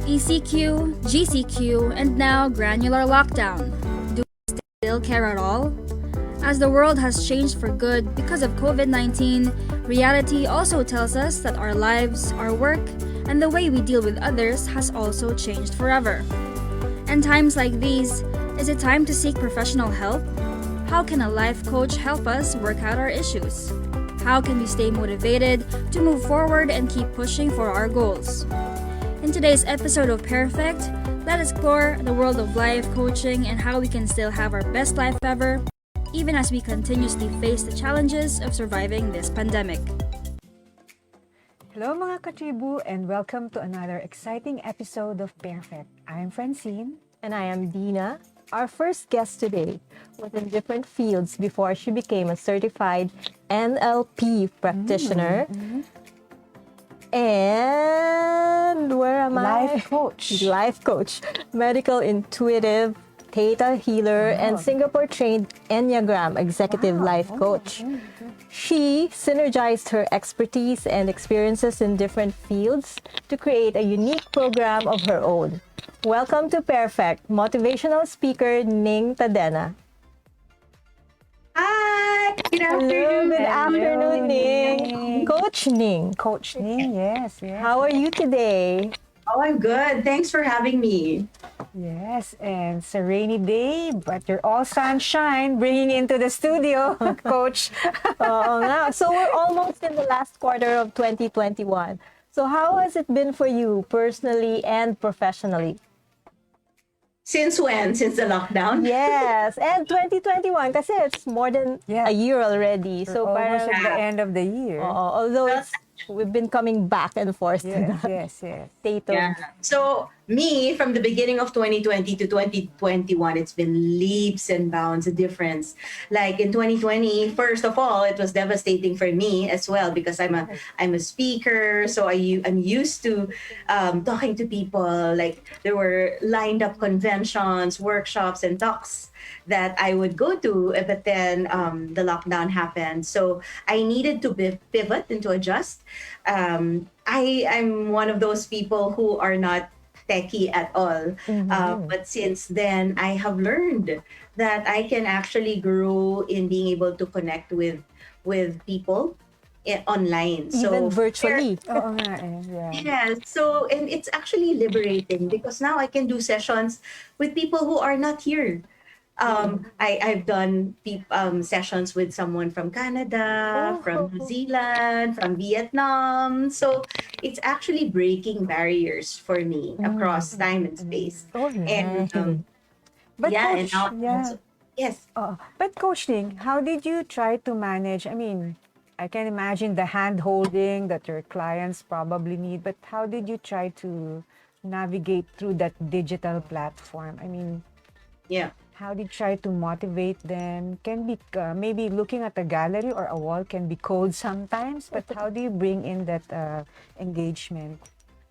ECQ, GCQ, and now granular lockdown. Do we still care at all? As the world has changed for good because of COVID 19, reality also tells us that our lives, our work, and the way we deal with others has also changed forever. In times like these, is it time to seek professional help? How can a life coach help us work out our issues? How can we stay motivated to move forward and keep pushing for our goals? In today's episode of PairFect, let's explore the world of life coaching and how we can still have our best life ever, even as we continuously face the challenges of surviving this pandemic. Hello mga katribu and welcome to another exciting episode of PairFect. I'm Francine. And I am Dinah. Our first guest today was in different fields before she became a certified NLP practitioner. And where am Life coach. Life coach, medical intuitive, theta healer, and Singapore-trained Enneagram executive life coach. She synergized her expertise and experiences in different fields to create a unique program of her own. Welcome to PairFect, motivational speaker Ning Tadena. Hi! Good Hello, afternoon. good afternoon, Ning. Coach Ning. Coach Ning, yes. How are you today? Oh, I'm good. Thanks for having me. Yes, and it's a rainy day, but you're all sunshine bringing into the studio, Coach. Oo nga. So we're almost in the last quarter of 2021. So how has it been for you personally and professionally? Since when? Since the lockdown? Yes, and 2021 kasi it's more than Yeah. a year already. So Almost parang, at the end of the year. although we've been coming back and forth to Yes, that yes. state of Yeah. So, me, from the beginning of 2020 to 2021, it's been leaps and bounds, a difference. Like in 2020, first of all, it was devastating for me as well because I'm a speaker, so I'm used to talking to people. Like there were lined up conventions, workshops, and talks that I would go to, but then the lockdown happened. So I needed to pivot and to adjust. I'm one of those people who are not techie at all. But since then, I have learned that I can actually grow in being able to connect with people online. even So virtually. Oo nga eh, yeah. yes, so and it's actually liberating because now I can do sessions with people who are not here. I've done sessions with someone from Canada, from New Zealand, from Vietnam. So it's actually breaking barriers for me across time and space. Oh, And nice. But yeah, and Coach, now yeah. yes. But Coach Ning, how did you try to manage? I mean, I can imagine the hand-holding that your clients probably need, but how did you try to navigate through that digital platform? I mean, Yeah. how did you try to motivate them? Can be maybe looking at a gallery or a wall can be cold sometimes, but how do you bring in that engagement?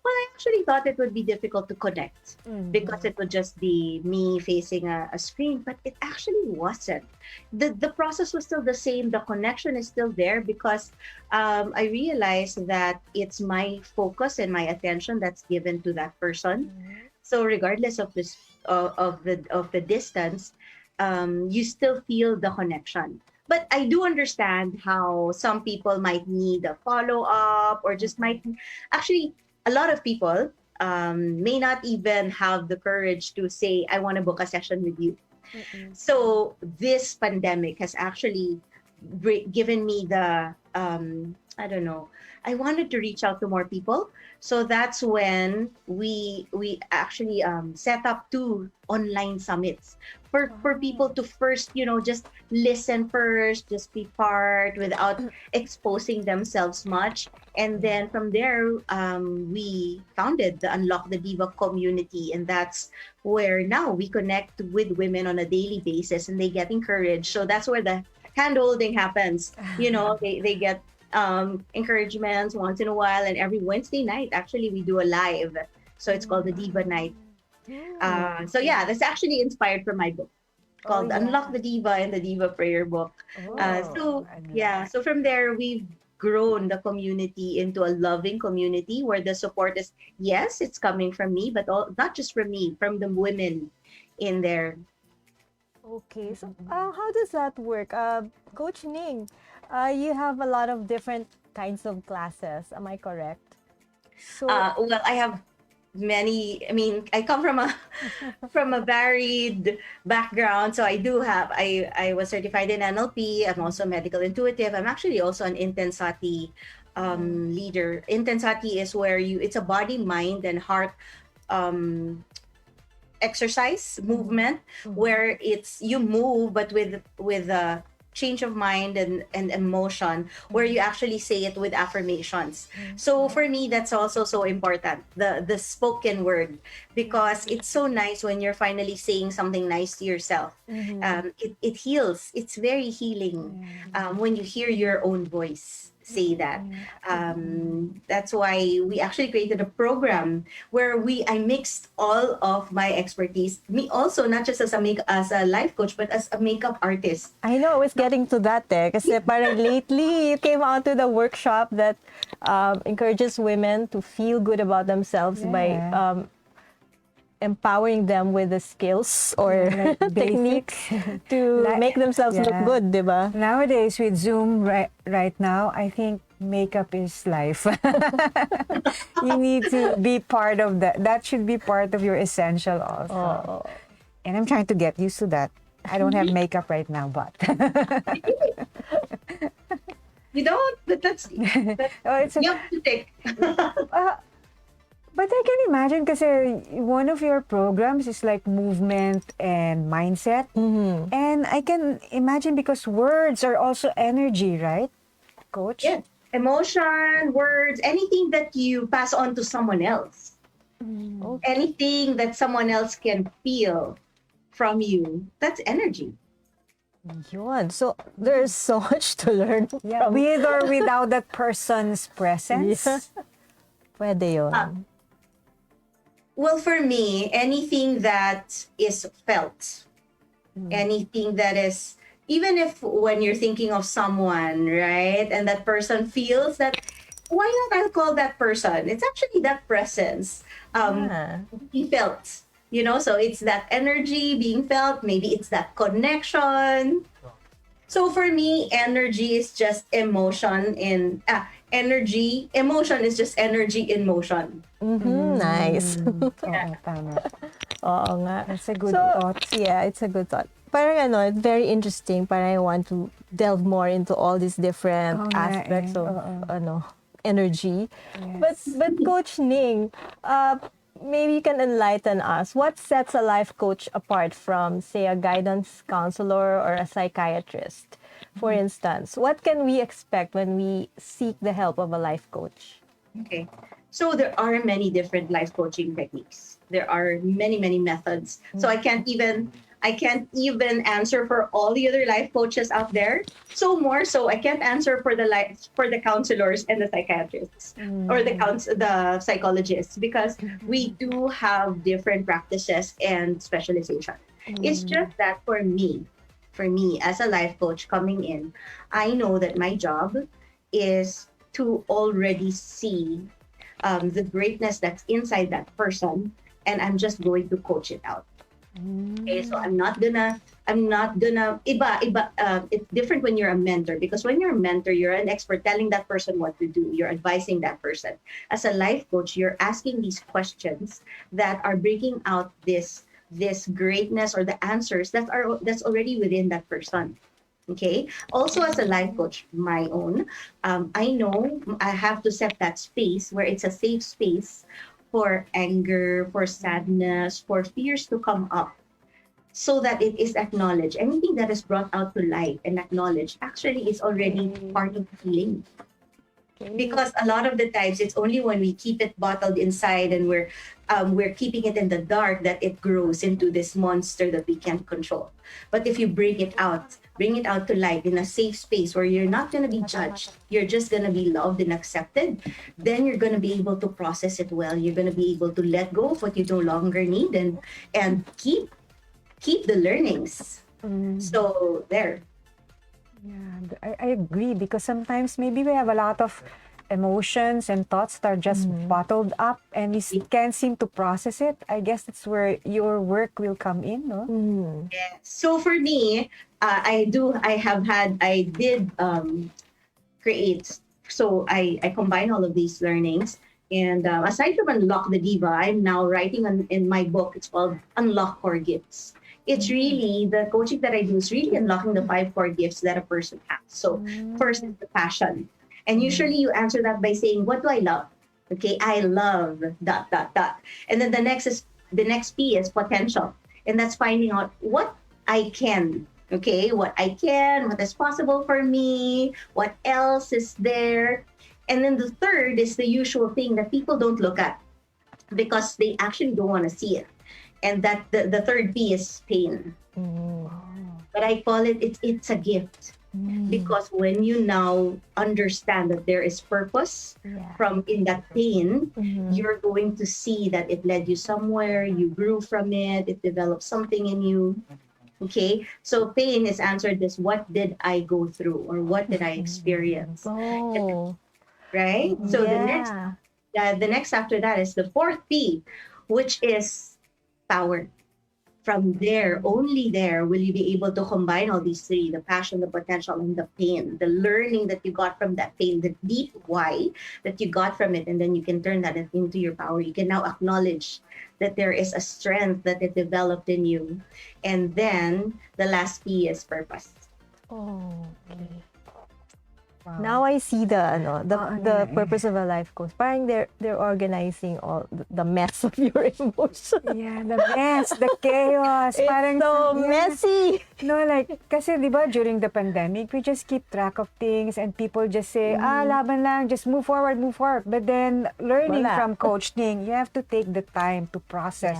Well, I actually thought it would be difficult to connect because it would just be me facing a screen, but it actually wasn't. The process was still the same. The connection is still there because I realized that it's my focus and my attention that's given to that person. So regardless of this of the distance, you still feel the connection. But I do understand how some people might need a follow up or just might actually a lot of people may not even have the courage to say, I want to book a session with you. So this pandemic has actually given me the, I don't know, I wanted to reach out to more people. So that's when we actually set up 2 online summits for people to first, just listen first, just be part without exposing themselves much. And then from there, we founded the Unlock the Diva community. And that's where now we connect with women on a daily basis and they get encouraged. So that's where the hand holding happens. They get encouragements once in a while, and every Wednesday night actually we do a live, so it's called the Diva Night. So yeah, that's actually inspired from my book called Unlock the Diva and the Diva Prayer Book. So from there we've grown the community into a loving community where the support is, yes, it's coming from me, but not just from me, from the women in there. Okay, so how does that work? Coach Ning, you have a lot of different kinds of classes, am I correct? So, Well, I have many. I mean, I come from a from a varied background, so I was certified in NLP. I'm also medical intuitive. I'm actually also an Intensati leader. Intensati is where it's a body, mind, and heart exercise movement where it's you move but with a change of mind and emotion where you actually say it with affirmations. So for me that's also so important, the spoken word, because it's so nice when you're finally saying something nice to yourself. It heals, it's very healing when you hear your own voice say that. That's why we actually created a program where I mixed all of my expertise. Me also, not just as a life coach, but as a makeup artist. I know I was getting to that kasi parang lately you came out to the workshop that encourages women to feel good about themselves by empowering them with the skills or Like techniques to make themselves look good, diba? Nowadays with Zoom right now, I think makeup is life. You need to be part of that. That should be part of your essential also. And I'm trying to get used to that. I don't have makeup right now, but You don't, but that's it's you have to take. but I can imagine because one of your programs is like movement and mindset. And I can imagine because words are also energy, right, Coach? Yeah. Emotion, words, anything that you pass on to someone else. Anything that someone else can feel from you, that's energy. Yun. So there's so much to learn Yeah, from. with or without that person's presence. Yeah. Pwede yun. Well, for me, anything that is felt, anything that is, even if when you're thinking of someone, right, and that person feels that, why not I'll call that person? It's actually that presence being felt, so it's that energy being felt, maybe it's that connection. So for me, energy is just emotion in emotion is just energy in motion. Nice. Oo, tama. Oo nga. That's a good So, thought. yeah, it's a good thought. Parang it's very interesting. Parang I want to delve more into all these different Oo nga aspects eh. of energy. Yes. But Coach Ning, maybe you can enlighten us. What sets a life coach apart from, say, a guidance counselor or a psychiatrist? For instance, what can we expect when we seek the help of a life coach? Okay. So there are many different life coaching techniques. There are many, many methods. So I can't even answer for all the other life coaches out there. So more so I can't answer for the counselors and the psychiatrists or the psychologists, because we do have different practices and specialization. It's just that for me as a life coach coming in, I know that my job is to already see the greatness that's inside that person, and I'm just going to coach it out. Okay, so I'm not gonna it's different when you're a mentor, because when you're a mentor, you're an expert telling that person what to do, you're advising that person. As a life coach, you're asking these questions that are bringing out this greatness or the answers that's already within that person. Okay. Also, as a life coach, my own, I know I have to set that space where it's a safe space for anger, for sadness, for fears to come up, so that it is acknowledged. Anything that is brought out to light and acknowledged actually is already part of healing. Because a lot of the times it's only when we keep it bottled inside and we're keeping it in the dark that it grows into this monster that we can't control. But if you bring it out to light in a safe space where you're not going to be judged, you're just going to be loved and accepted, then you're going to be able to process it well. You're going to be able to let go of what you no longer need and keep the learnings. So there. Yeah, I agree because sometimes maybe we have a lot of emotions and thoughts that are just bottled up and we can't seem to process it. I guess that's where your work will come in, no? So for me, I did create. So I combine all of these learnings. And aside from Unlock the Diva, I'm now writing in my book. It's called Unlock Core Gifts. It's really the coaching that I do is really unlocking the 5 core gifts that a person has. So first is the passion. And usually you answer that by saying, what do I love? Okay, I love dot dot dot. And then the next P is potential. And that's finding out what I can. Okay, what I can, what is possible for me, what else is there. And then the third is the usual thing that people don't look at because they actually don't want to see it. And that the third P is pain. But I call it's a gift. Because when you now understand that there is purpose from in that pain, you're going to see that it led you somewhere, you grew from it developed something in you. Okay, so pain is answered this: what did I go through, or what did I experience? Oh, Right. So yeah. the next after that is the fourth P, which is power. From there, only there will you be able to combine all these three: the passion, the potential, and the pain, the learning that you got from that pain, the deep why that you got from it. And then you can turn that into your power. You can now acknowledge that there is a strength that it developed in you. And then the last P is purpose. Oh, okay. Wow. Now I see the yeah. purpose of a life coach. Parang they're organizing all the mess of your emotions. Yeah, the mess, the chaos. It's parang, so yeah. messy. No, like, kasi di ba during the pandemic, we just keep track of things and people just say, laban lang, just move forward, move forward. But then, learning Wala. from Coach Ning, you have to take the time to process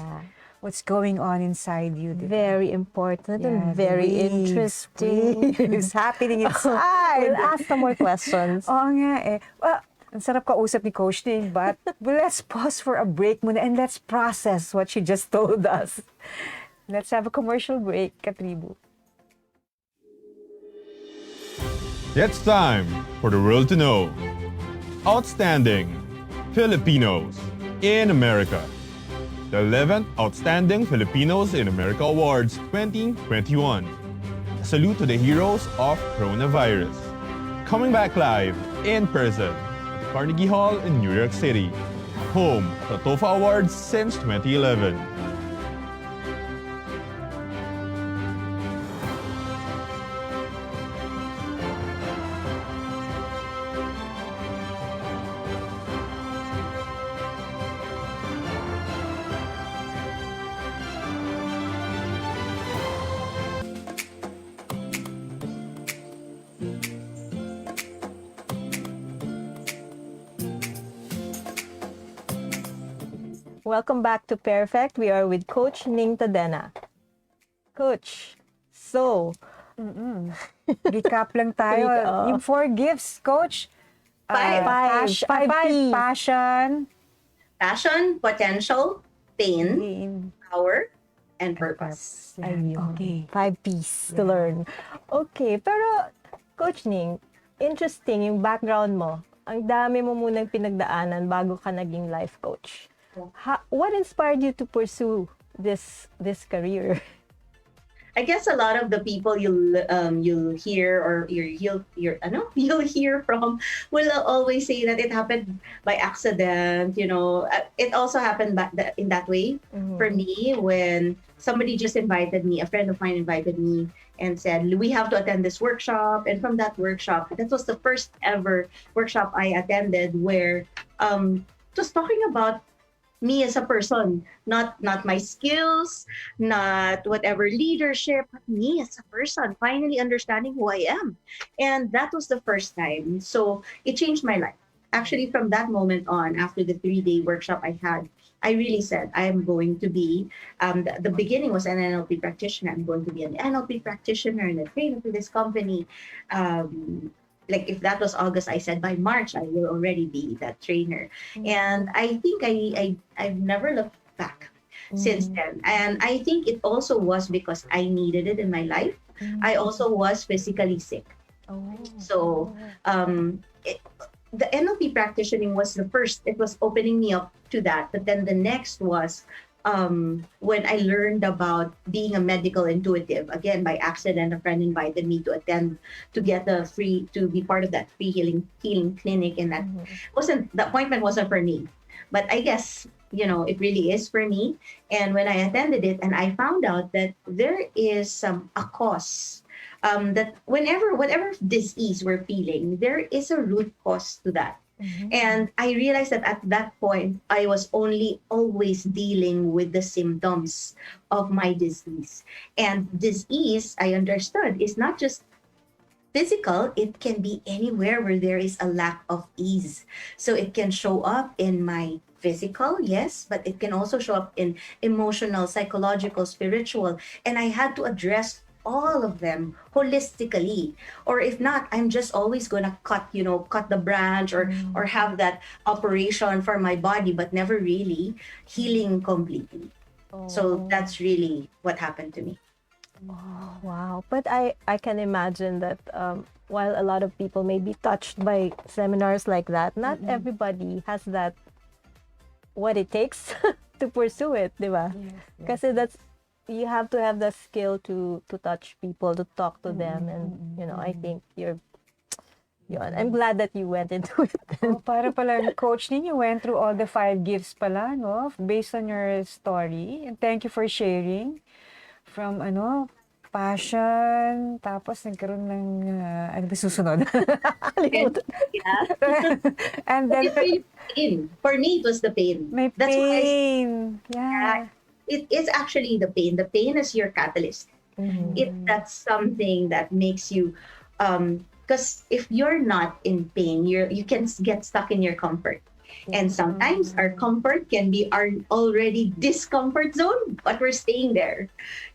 what's going on inside you. Di ba? Very important Yeah, and the very waves, interesting. waves happening We'll inside. ask some more questions. Oo nga eh. Well, ang sarap kausap ni Coach Ning, but let's pause for a break muna and let's process what she just told us. Let's have a commercial break, Katribu. It's time for the world to know. Outstanding Filipinos in America. The 11th Outstanding Filipinos in America Awards 2021. A salute to the heroes of coronavirus. Coming back live in person at the Carnegie Hall in New York City, home of the TOFA Awards since 2011. Welcome back to PairFect. We are with Coach Ning Tadena. Coach, so Recap lang tayo. Yung 4 gifts, Coach. Five. Five Ps. Passion, Passion, potential, pain, pain, power, and purpose. Ayun. Okay. 5 Ps to learn. Okay, pero Coach Ning, interesting yung background mo. Ang dami mo munang pinagdaanan bago ka naging life coach. What inspired you to pursue this career? I guess a lot of the people you'll hear or you'll hear from will always say that it happened by accident. You know, it also happened in that way for me when somebody just invited me. A friend of mine invited me and said we have to attend this workshop. And from that workshop, that was the first ever workshop I attended where just talking about me as a person, not my skills, not whatever leadership, but me as a person, finally understanding who I am. And that was the first time. So it changed my life. Actually, from that moment on, after the 3-day workshop I had, I really said, I'm going to be, the beginning was an NLP practitioner. I'm going to be an NLP practitioner and a trainer for this company. Like if that was August, I said by March I will already be that trainer. And I think I've never looked back since then. And I think it also was because I needed it in my life. I also was physically sick. Oh. So the NLP practitioning was the first. It was opening me up to that. But then the next was when I learned about being a medical intuitive. Again, by accident, a friend invited me to get the free, to be part of that free healing clinic. And that the appointment wasn't for me. But I guess, it really is for me. And when I attended it, and I found out that there is a cause, that whatever disease we're feeling, there is a root cause to that. And I realized that at that point, I was only always dealing with the symptoms of my disease. And disease, I understood, is not just physical, it can be anywhere where there is a lack of ease. So it can show up in my physical, yes, but it can also show up in emotional, psychological, spiritual. And I had to address all of them holistically. Or if not, I'm just always gonna cut the branch, or have that operation for my body, but never really healing completely. So that's really what happened to me. Wow. But I can imagine that while a lot of people may be touched by seminars like that, not everybody has that, what it takes to pursue it, di ba? Kasi you have to have the skill to touch people, to talk to them. And, I think I'm glad that you went into it. Oh, para pala, Coach Ning, you went through all the 5 gifts pala, no? Based on your story. And thank you for sharing. From, passion, tapos nagkaroon ng, ano ba susunod? Yeah. And then, It's really pain. For me, it was the pain. may That's why pain. Yeah. it is actually the pain. The pain is your catalyst. That's something that makes you, because if you're not in pain, you can get stuck in your comfort. And sometimes our comfort can be our already discomfort zone, but we're staying there.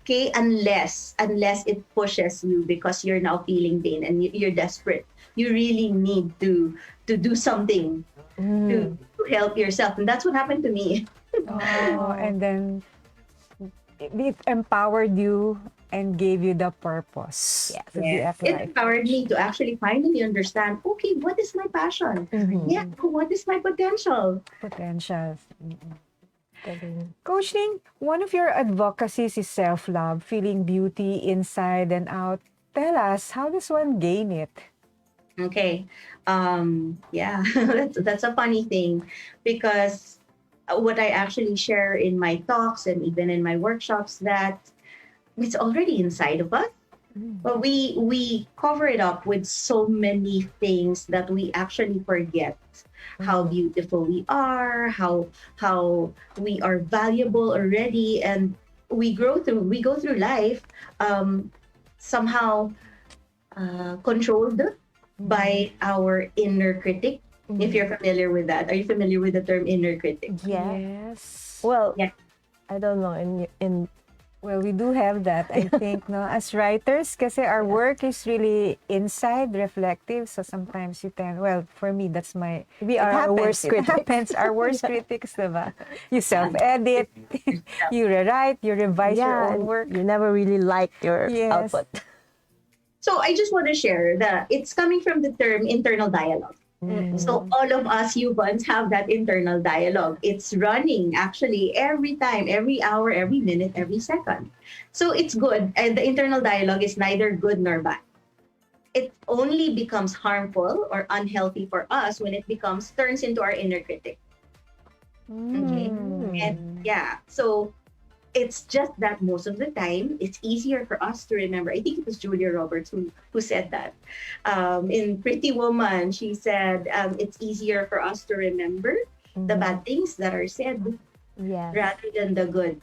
Okay, unless it pushes you because you're now feeling pain and you're desperate. You really need to do something to help yourself, and that's what happened to me. Oh, and then it empowered you and gave you the purpose to be a It life empowered coach. me to actually finally understand, okay, what is my passion? Yeah, what is my potential? Potentials. Coach Ning, one of your advocacies is self-love, feeling beauty inside and out. Tell us, how does one gain it? Okay. Yeah, that's a funny thing, because what I actually share in my talks and even in my workshops, that it's already inside of us. But we cover it up with so many things that we actually forget how beautiful we are, how we are valuable already, and we go through life somehow controlled by our inner critic. If you're familiar with that, are you familiar with the term inner critic? Yeah. Yes. Well, Yeah. I don't know. In Well, we do have that, I think, no? As writers, kasi our work is really inside, reflective. So sometimes you tend, well, for me, that's We are our worst It critics. happens, our worst critics, diba? You self-edit, you rewrite, you revise your own work. you never really like your Yes. output. So I just want to share that it's coming from the term internal dialogue. So all of us humans have that internal dialogue. It's running actually every time, every hour, every minute, every second. So it's good. And the internal dialogue is neither good nor bad. It only becomes harmful or unhealthy for us when it turns into our inner critic. Okay. And yeah, so it's just that most of the time it's easier for us to remember. I think it was Julia Roberts who said that. In Pretty Woman, she said it's easier for us to remember the bad things that are said Yes. rather than the good.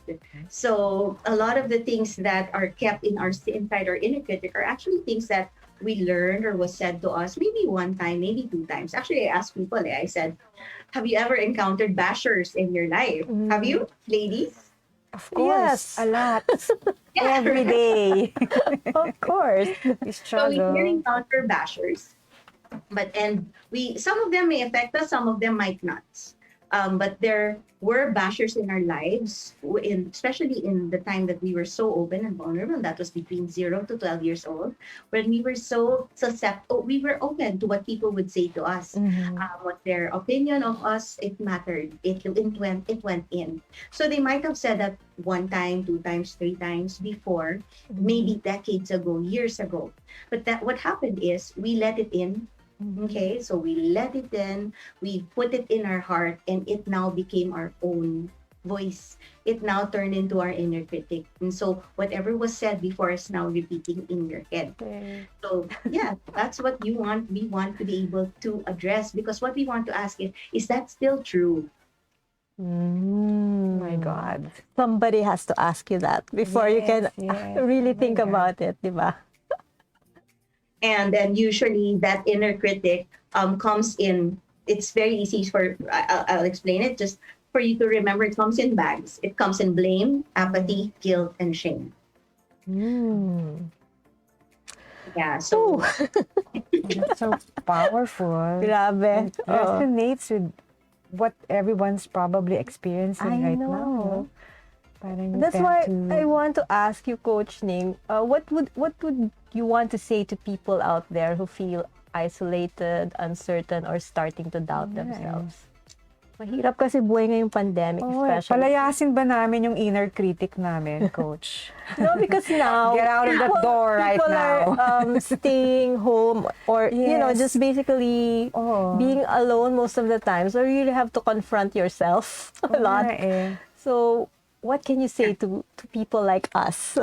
So a lot of the things that are kept inside our inner critic are actually things that we learned or was said to us maybe one time, maybe two times. Actually, I asked people, I said, have you ever encountered bashers in your life? Have you, ladies? Of course, Yes. a lot. Yeah, Every day. Of course. We So we can struggle. encounter bashers, and some of them may affect us, some of them might not. But there were bashers in our lives, especially in the time that we were so open and vulnerable. And that was between 0 to 12 years old, when we were so susceptible. We were open to what people would say to us, what their opinion of us. It mattered. It went in. So they might have said that one time, two times, three times before, maybe decades ago, years ago. But that what happened is we let it in. Okay, so we let it in, we put it in our heart, and it now became our own voice. It now turned into our inner critic. And so whatever was said before is now repeating in your head. So yeah, that's what we want to be able to address, because what we want to ask is that still true? My God. Somebody has to ask you that before you can Yes. really Oh my think God. about it, di ba? And then usually that inner critic comes in. It's very easy I'll explain it just for you to remember. It comes in bags. It comes in blame, apathy, guilt, and shame. Yeah, so That's so powerful. Grabe. It Oo. resonates with what everyone's probably experiencing I right know. now. No? Parang you That's tend why to- I want to ask you, Coach Ning, what would you want to say to people out there who feel isolated, uncertain, or starting to doubt themselves? Mahirap kasi buhay ngayong pandemic, Oh, especially. palayasin ba namin yung inner critic namin, Coach? No, because now Get out of that door right people now. are staying home, or Yes. just basically Oh. being alone most of the time. So you really have to confront yourself a lot. So what can you say to people like us?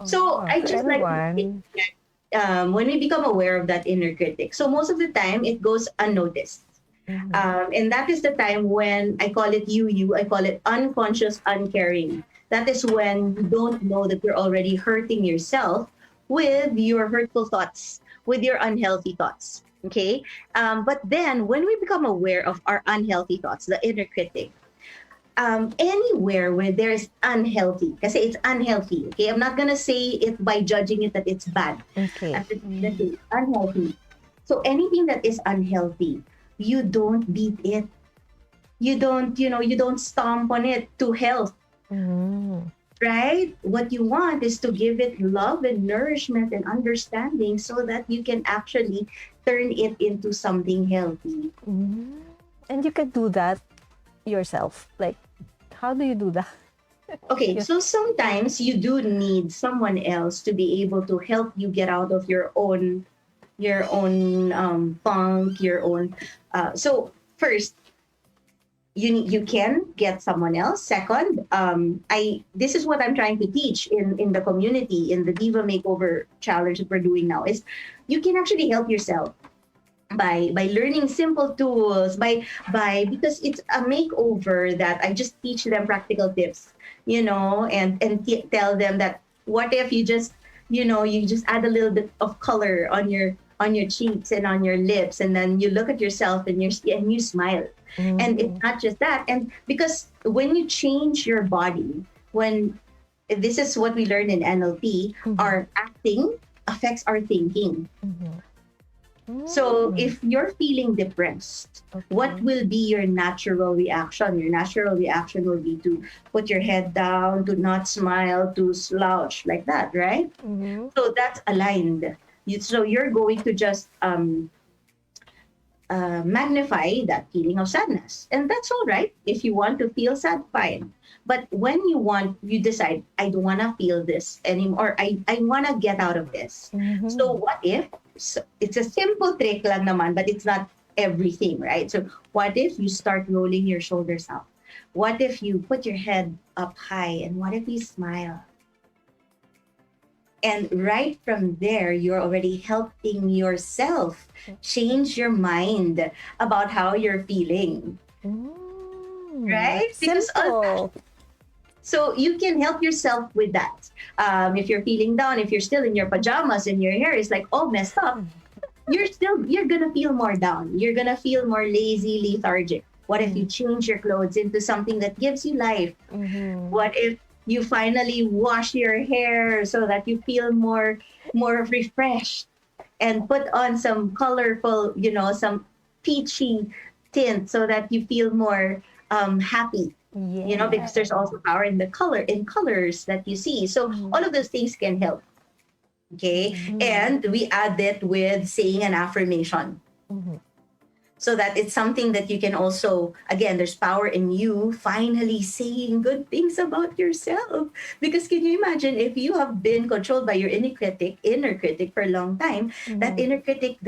So I to just like to everyone. think that when we become aware of that inner critic, so most of the time it goes unnoticed. And that is the time when I call it I call it unconscious uncaring. That is when you don't know that you're already hurting yourself with your hurtful thoughts, with your unhealthy thoughts. Okay. But then when we become aware of our unhealthy thoughts, the inner critic, anywhere where there's unhealthy, kasi it's unhealthy. Okay, I'm not gonna say it by judging it that it's bad. Okay. It's unhealthy. So anything that is unhealthy, you don't beat it. You don't stomp on it to health. Right? What you want is to give it love and nourishment and understanding so that you can actually turn it into something healthy. And you can do that yourself. Like, how do you do that? Okay, so sometimes you do need someone else to be able to help you get out of your own funk, your own. So first, you can get someone else. Second, this is what I'm trying to teach in the community, in the Diva Makeover Challenge that we're doing now, is you can actually help yourself by learning simple tools, because it's a makeover that I just teach them practical tips, and tell them that what if you just add a little bit of color on your cheeks and on your lips, and then you look at yourself and you smile. And it's not just that. And because when you change your body, this is what we learn in NLP, our acting affects our thinking. So if you're feeling depressed, what will be your natural reaction? Your natural reaction will be to put your head down, to not smile, to slouch like that, right? So that's aligned. So you're going to just magnify that feeling of sadness. And that's all right. If you want to feel sad, fine. But when you decide, I don't want to feel this anymore, I want to get out of this. So what if, it's a simple trick lang naman, but it's not everything, right? So what if you start rolling your shoulders up? What if you put your head up high? And what if you smile? And right from there, you're already helping yourself change your mind about how you're feeling. Right? Because Simple. so you can help yourself with that. If you're feeling down, if you're still in your pajamas and your hair is like all messed up, you're gonna feel more down. You're gonna feel more lazy, lethargic. What if you change your clothes into something that gives you life? What if you finally wash your hair so that you feel more refreshed, and put on some colorful, some peachy tint so that you feel more happy. Because there's also power in the colors that you see. So all of those things can help. Okay. And we add it with saying an affirmation. So that it's something that you can also, again, there's power in you finally saying good things about yourself. Because can you imagine if you have been controlled by your inner critic for a long time, that inner critic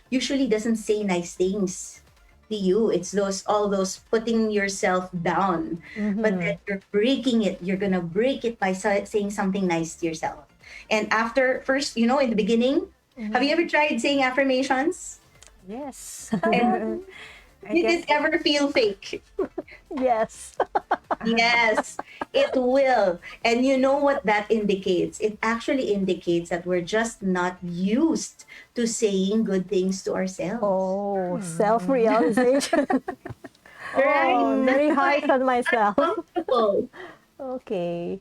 usually doesn't say nice things to you. It's all those putting yourself down. But then you're breaking it. You're gonna break it by saying something nice to yourself. And after first, in the beginning, have you ever tried saying affirmations? Yes. And did it ever feel fake? Yes. Yes, it will. And you know what that indicates? It actually indicates that we're just not used to saying good things to ourselves. Oh, self-realization. Right? Oh, very hard on myself. Uncomfortable. Okay.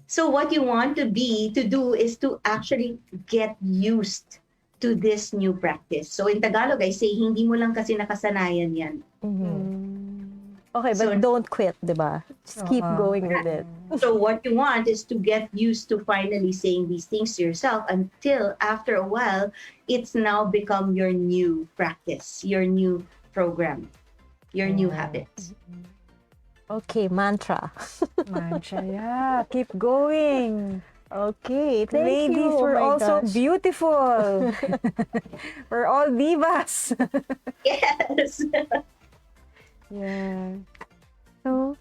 So what you want to do is to actually get used to this new practice. So in Tagalog, I say, hindi mo lang kasi nakasanayan yan. Okay, but So- don't quit, diba? Just keep going with it. So what you want is to get used to finally saying these things to yourself until after a while, it's now become your new practice, your new program, your new habit. Okay, mantra. Mantra, yeah. Keep going. Okay, thank Ladies, you. Oh we're my also gosh. beautiful. We're all divas. Yes. Yeah. So,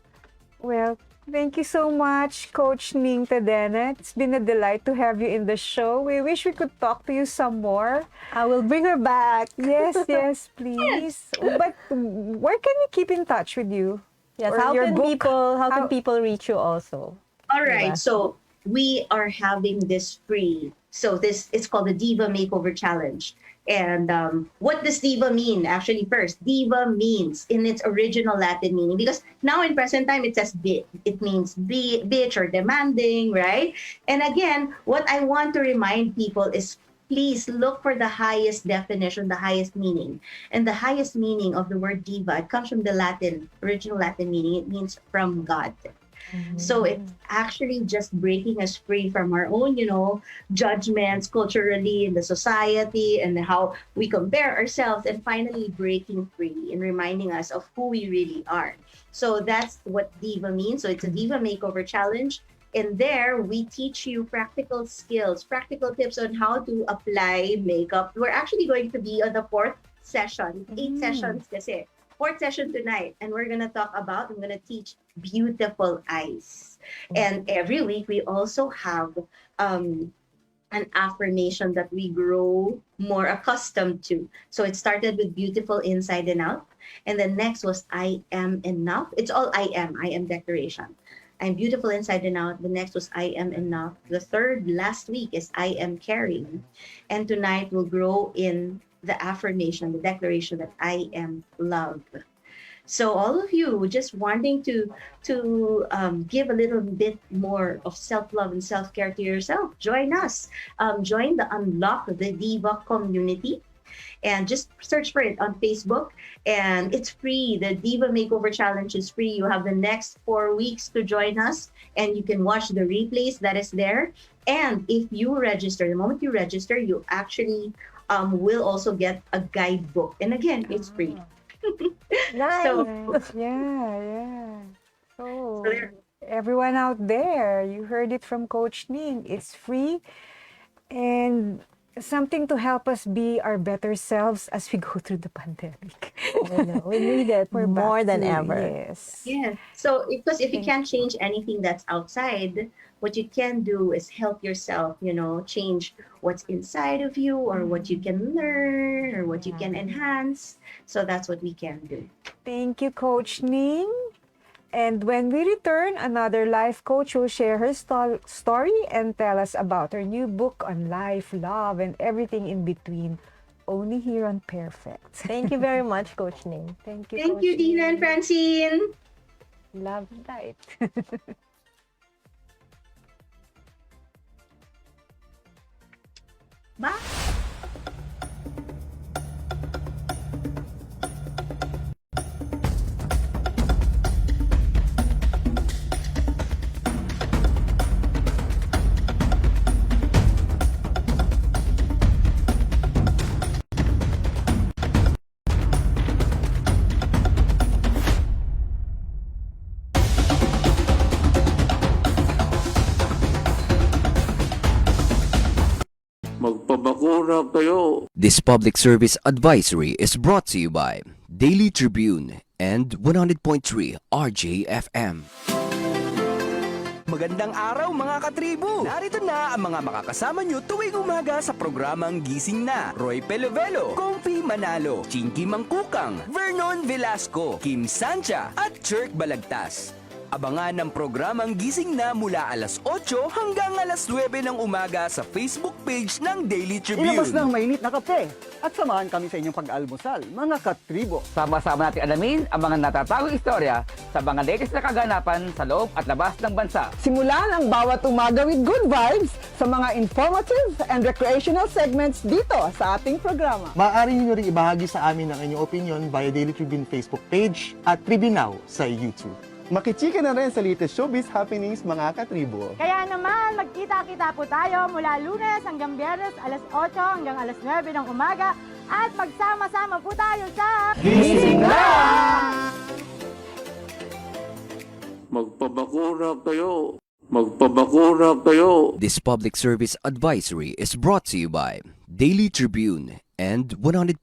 well, thank you so much, Coach Ning Tadena. It's been a delight to have you in the show. We wish we could talk to you some more. I will bring her back. Yes, yes, please. But where can we keep in touch with you? Yes, Or how your can book? how can people reach you also? All right. Diba? So we are having this free. So it's called the Diva Makeover Challenge. And what does diva mean? Actually, first, diva means in its original Latin meaning, because now in present time it says it means bitch or demanding, right? And again, what I want to remind people is please look for the highest definition, the highest meaning. And the highest meaning of the word diva, it comes from the original Latin meaning. It means from God. So it's actually just breaking us free from our own, judgments culturally in the society and how we compare ourselves, and finally breaking free and reminding us of who we really are. So that's what Diva means. So it's a Diva Makeover Challenge. And there we teach you practical skills, practical tips on how to apply makeup. We're actually going to be on the fourth session, 8 sessions kasi. Fourth session tonight, and I'm going to teach beautiful eyes. And every week we also have an affirmation that we grow more accustomed to. So it started with beautiful inside and out. And the next was I am enough. It's all I am declaration. I'm beautiful inside and out. The next was I am enough. The third last week is I am caring. And tonight we'll grow in the affirmation, the declaration that I am love. So all of you just wanting to give a little bit more of self-love and self-care to yourself, join us. Join the Unlock the Diva community. And just search for it on Facebook. And it's free. The Diva Makeover Challenge is free. You have the next 4 weeks to join us. And you can watch the replays that is there. And if you register, the moment you register, you actually will also get a guidebook. And again, it's free. Nice. So, Yeah. So, So there- everyone out there, you heard it from Coach Ning. It's free and something to help us be our better selves as we go through the pandemic. I know, we need it We're more back than to- ever. Yes. yeah. So because if you can't change anything that's outside, what you can do is help yourself, change what's inside of you, or what you can learn, or what you can enhance. So that's what we can do. Thank you, Coach Ning. And when we return, another life coach will share her story and tell us about her new book on life, love, and everything in between. Only here on PairFect. Thank you very much, Coach Ning. Thank you, Thank Coach you, Dinah and Ning. Francine. Love light. Bye. Magpabakura kayo. This public service advisory is brought to you by Daily Tribune and 100.3 RJFM. Magandang araw mga katribo! Narito na ang mga makakasama nyo tuwing umaga sa programang Gising Na. Roy Pelevelo, Comfy Manalo, Chinky Mangkukang, Vernon Velasco, Kim Sancha at Chirk Balagtas. Abangan ang programang Gising Na mula alas 8 hanggang alas 9 ng umaga sa Facebook page ng Daily Tribune. Ilabas ng mainit na kape at samahan kami sa inyong pag-almusal, mga katribo. Sama-sama natin alamin ang mga natatagong istorya sa mga latest na kaganapan sa loob at labas ng bansa. Simulan ang bawat umaga with good vibes sa mga informative and recreational segments dito sa ating programa. Maaari niyo rin ibahagi sa amin ang inyong opinion via Daily Tribune Facebook page at Tribune Now sa YouTube. Makichika na rin sa latest showbiz happenings, mga katribo. Kaya naman, magkita-kita po tayo mula Lunes hanggang Biyernes, alas 8 hanggang alas 9 ng umaga at magsama-sama po tayo sa Gising Na! Magpabakura kayo. Magpabakura kayo. This public service advisory is brought to you by Daily Tribune and 100.3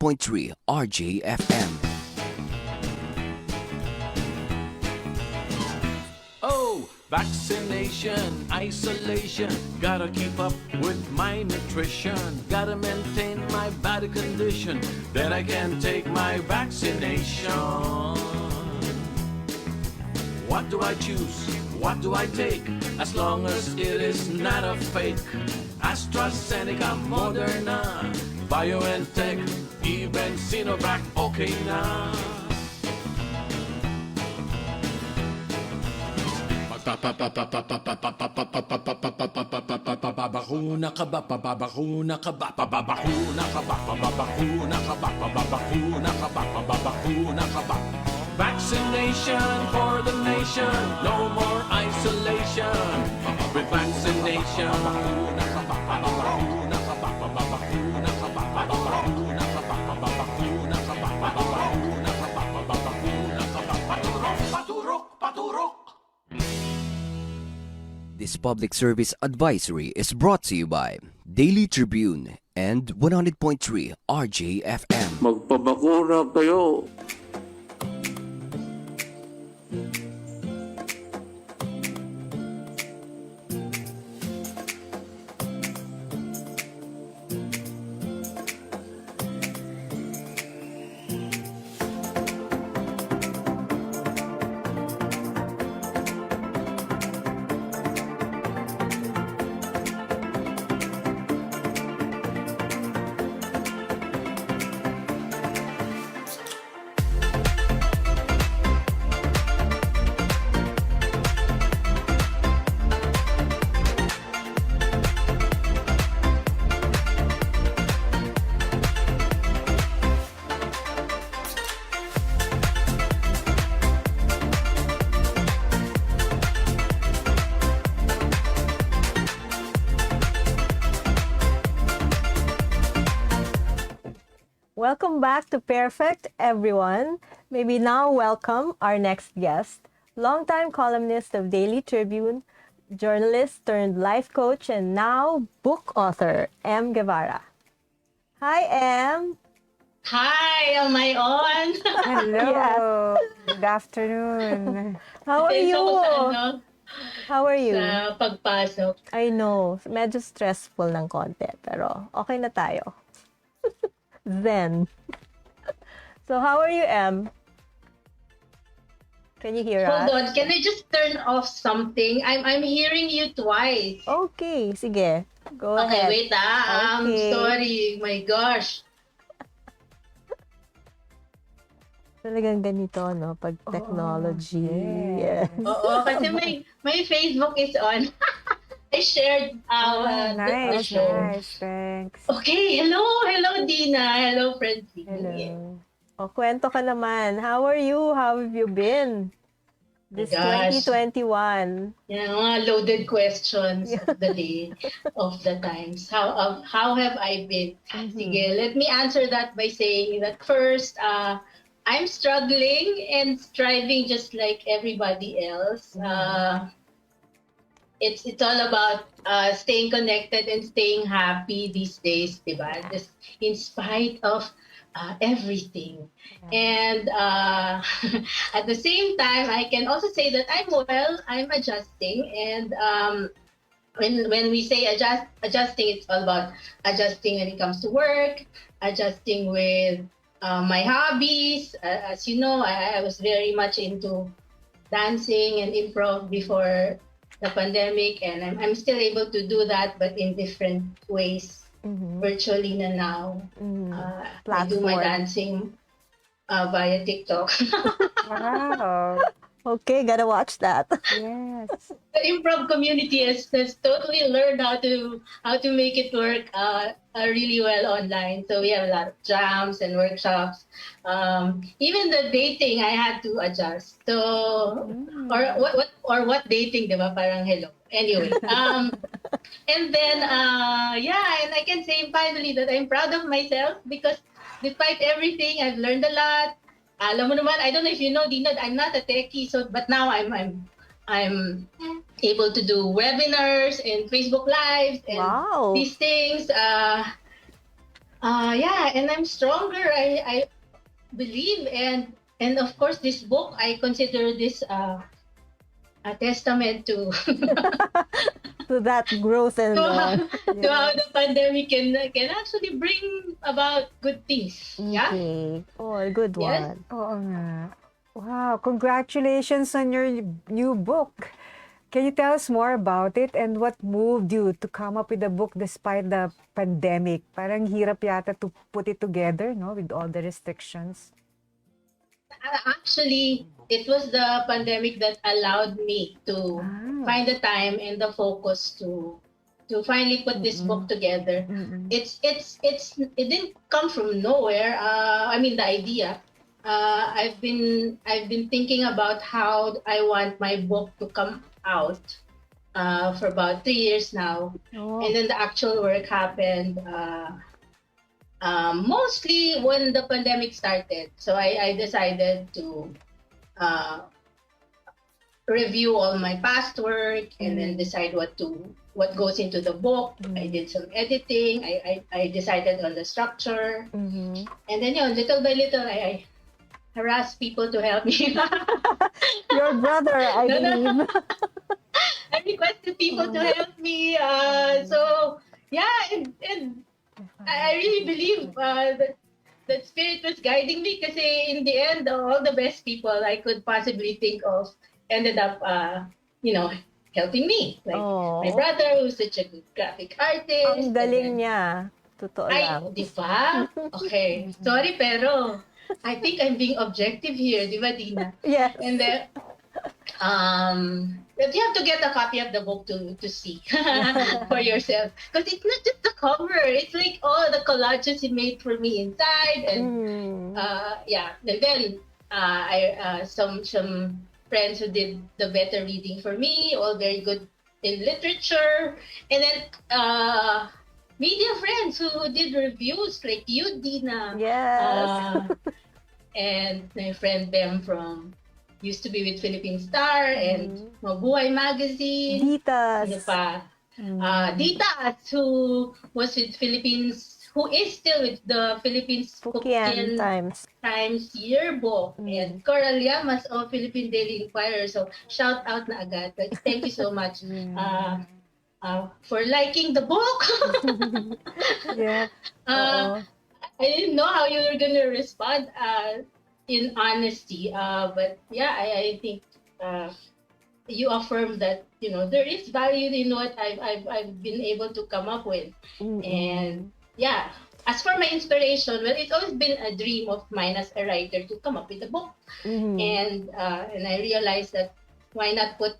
RJFM. Vaccination, isolation, gotta keep up with my nutrition, gotta maintain my body condition, then I can take my vaccination. What do I choose? What do I take? As long as it is not a fake. AstraZeneca, Moderna, BioNTech, even Sinovac, okay na. Babakuna ka ba? Babakuna ka ba? Babakuna ka ba? Babakuna ka ba? Babakuna ka ba? Babakuna ka ba? Vaccination for the nation, no more isolation. With vaccination, babakuna ka ba? Babakuna ka ba? Babakuna ka ba? Babakuna ka ba? Babakuna ka ba? Babakuna ka ba? Babakuna ka ba? Paturok, paturok, paturok. This public service advisory is brought to you by Daily Tribune and 100.3 RJFM. Magpabakura kayo. Welcome back to PairFect, everyone. Maybe now welcome our next guest, longtime columnist of Daily Tribune, journalist turned life coach, and now book author, M. Guevara. Hi, M. Hi, am I on? Hello. Yes. Good afternoon. How are you? How are you? Sa pagpasok. I know, medyo stressful ng konti, pero okay na tayo. Zen. So how are you, M? Can you hear us? Hold on, can I just turn off something? I'm hearing you twice. Okay, sige. Go Okay, ahead. wait I'm Okay. sorry. My gosh. Talagang ganito, no? Pag technology. Yes. Oo, kasi my Facebook is on. I shared the Nice, show. nice. Thanks. Okay, hello Dinah. Hello, Francine. Hello. O, kwento ka naman. How are you? How have you been? This Gosh. 2021. Yan, mga loaded questions of the day, of the times. How have I been? Sige, let me answer that by saying that first, I'm struggling and striving just like everybody else. it's all about staying connected and staying happy these days, diba? Just in spite of everything. And at the same time, I can also say that I'm adjusting. And when we say adjusting, it's all about adjusting when it comes to work, adjusting with my hobbies. As you know, I was very much into dancing and improv before the pandemic, and I'm still able to do that, but in different ways, virtually na now. I do my Platform. dancing via TikTok. Wow. Okay, gotta watch that. Yes. The improv community has totally learned how to make it work really well online. So we have a lot of jams and workshops. Even the dating, I had to adjust. So what dating, diba? Parang hello. Anyway, and then and I can say finally that I'm proud of myself because despite everything, I've learned a lot. Alam mo naman, I don't know if you know, Dinah, I'm not a techie, so but now I'm able to do webinars and Facebook Lives and these things. And I'm stronger. I believe, and of course this book, I consider this a testament to To that growth and to how the pandemic can actually bring about good things. Yeah. Okay. Oh, a good Yes. one. Oo nga. Wow, congratulations on your new book. Can you tell us more about it and what moved you to come up with the book despite the pandemic? Parang hirap yata to put it together, no, with all the restrictions. Actually, it was the pandemic that allowed me to find the time and the focus to finally put this book together. It didn't come from nowhere. I mean, the idea. I've been thinking about how I want my book to come out for about 3 years now, and then the actual work happened. Mostly when the pandemic started. So I decided to review all my past work and then decide what goes into the book. I did some editing. I decided on the structure. And then little by little, I harassed people to help me. Your brother, I No. believe. I requested people to help me. So yeah, and I really believe that spirit was guiding me because in the end, all the best people I could possibly think of ended up, helping me. Like my brother, who's such a good graphic artist. Ang galing niya. Totoo lang. Di ba? Okay. Sorry, pero I think I'm being objective here, di ba, Dina? Yes. And then, but you have to get a copy of the book to see for yourself. Because it's not just the cover. It's like all the collages he made for me inside. And And then some friends who did the better reading for me, all very good in literature. And then media friends who did reviews like you, Dina. Yes. And my friend Bem used to be with Philippine Star and Mabuhay Magazine. Ditas. Ano pa? Ditas, who was with who is still with the Philippines Hokkien Times Yearbook. And Coral Llamas of Philippine Daily Inquirer. So, shout out na agad. But thank you so much for liking the book. Yeah. I didn't know how you were going to respond in honesty. But yeah, I think you affirm that, there is value in what I've been able to come up with. And yeah, as for my inspiration, well, it's always been a dream of mine as a writer to come up with a book. And I realized that why not put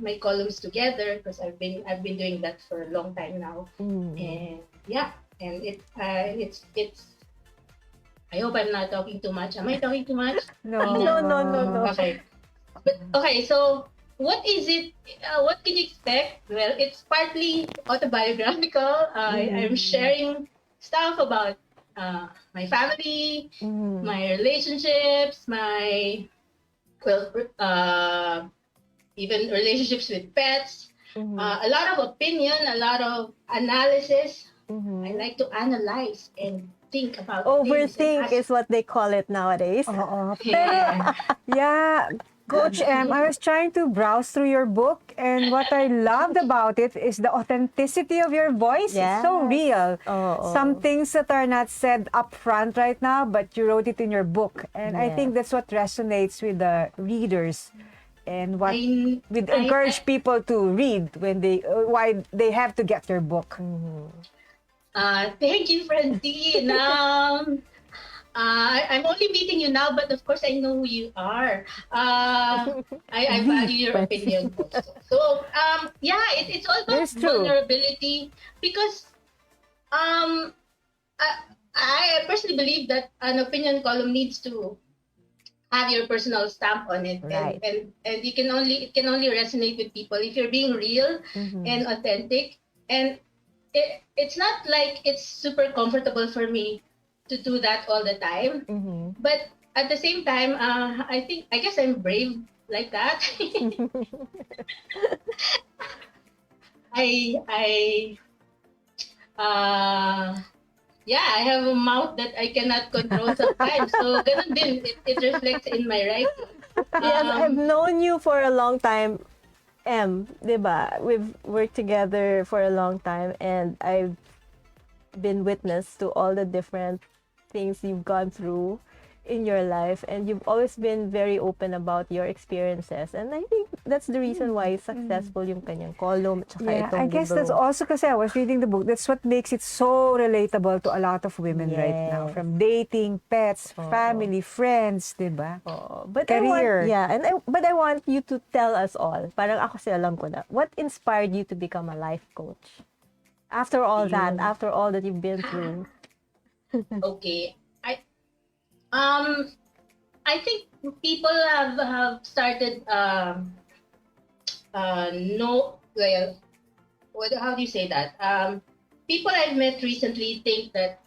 my columns together, because I've been doing that for a long time now. And yeah, and it's I hope I'm not talking too much. Am I talking too much? No. Okay. Okay, so what is it? What can you expect? Well, it's partly autobiographical. I'm sharing stuff about my family, my relationships, even relationships with pets. A lot of opinion, a lot of analysis. I like to analyze and think about things. Overthink is what they call it nowadays. Yeah. Yeah, Coach M, I was trying to browse through your book, and what I loved about it is the authenticity of your voice. It's so real. Some things that are not said up front right now, but you wrote it in your book. And I think that's what resonates with the readers and what would encourage people to read when why they have to get your book. Thank you, Francine. I'm only meeting you now, but of course I know who you are. I value your opinion also. So, yeah, it's all about vulnerability because I personally believe that an opinion column needs to have your personal stamp on it, and it can only resonate with people if you're being real and authentic. And it's not like it's super comfortable for me to do that all the time, but at the same time, I guess I'm brave like that. Yeah, I have a mouth that I cannot control sometimes. So ganun din, it reflects in my writing. Yes, I've known you for a long time, M, diba? We've worked together for a long time, and I've been witness to all the different things you've gone through in your life, and you've always been very open about your experiences, and I think that's the reason why successful yung kanyang column. Yeah, I guess that's also kasi I was reading the book. That's what makes it so relatable to a lot of women right now. From dating, pets, family, friends, diba? But career. But I want you to tell us all, parang ako kasi alam ko na, what inspired you to become a life coach? After all that, after all that you've been through. Okay. I think people have started how do you say that? People I've met recently think that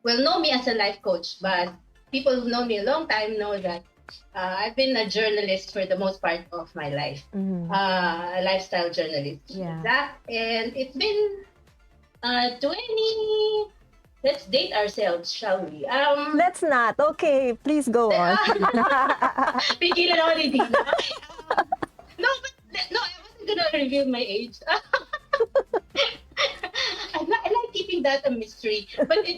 know me as a life coach, but people who've known me a long time know that I've been a journalist for the most part of my life, a lifestyle journalist. And it's been 20. Let's date ourselves, shall we? Let's not. Okay, please go on. Pigilan ako ni Dinah. No, I wasn't gonna reveal my age. I like keeping that a mystery. But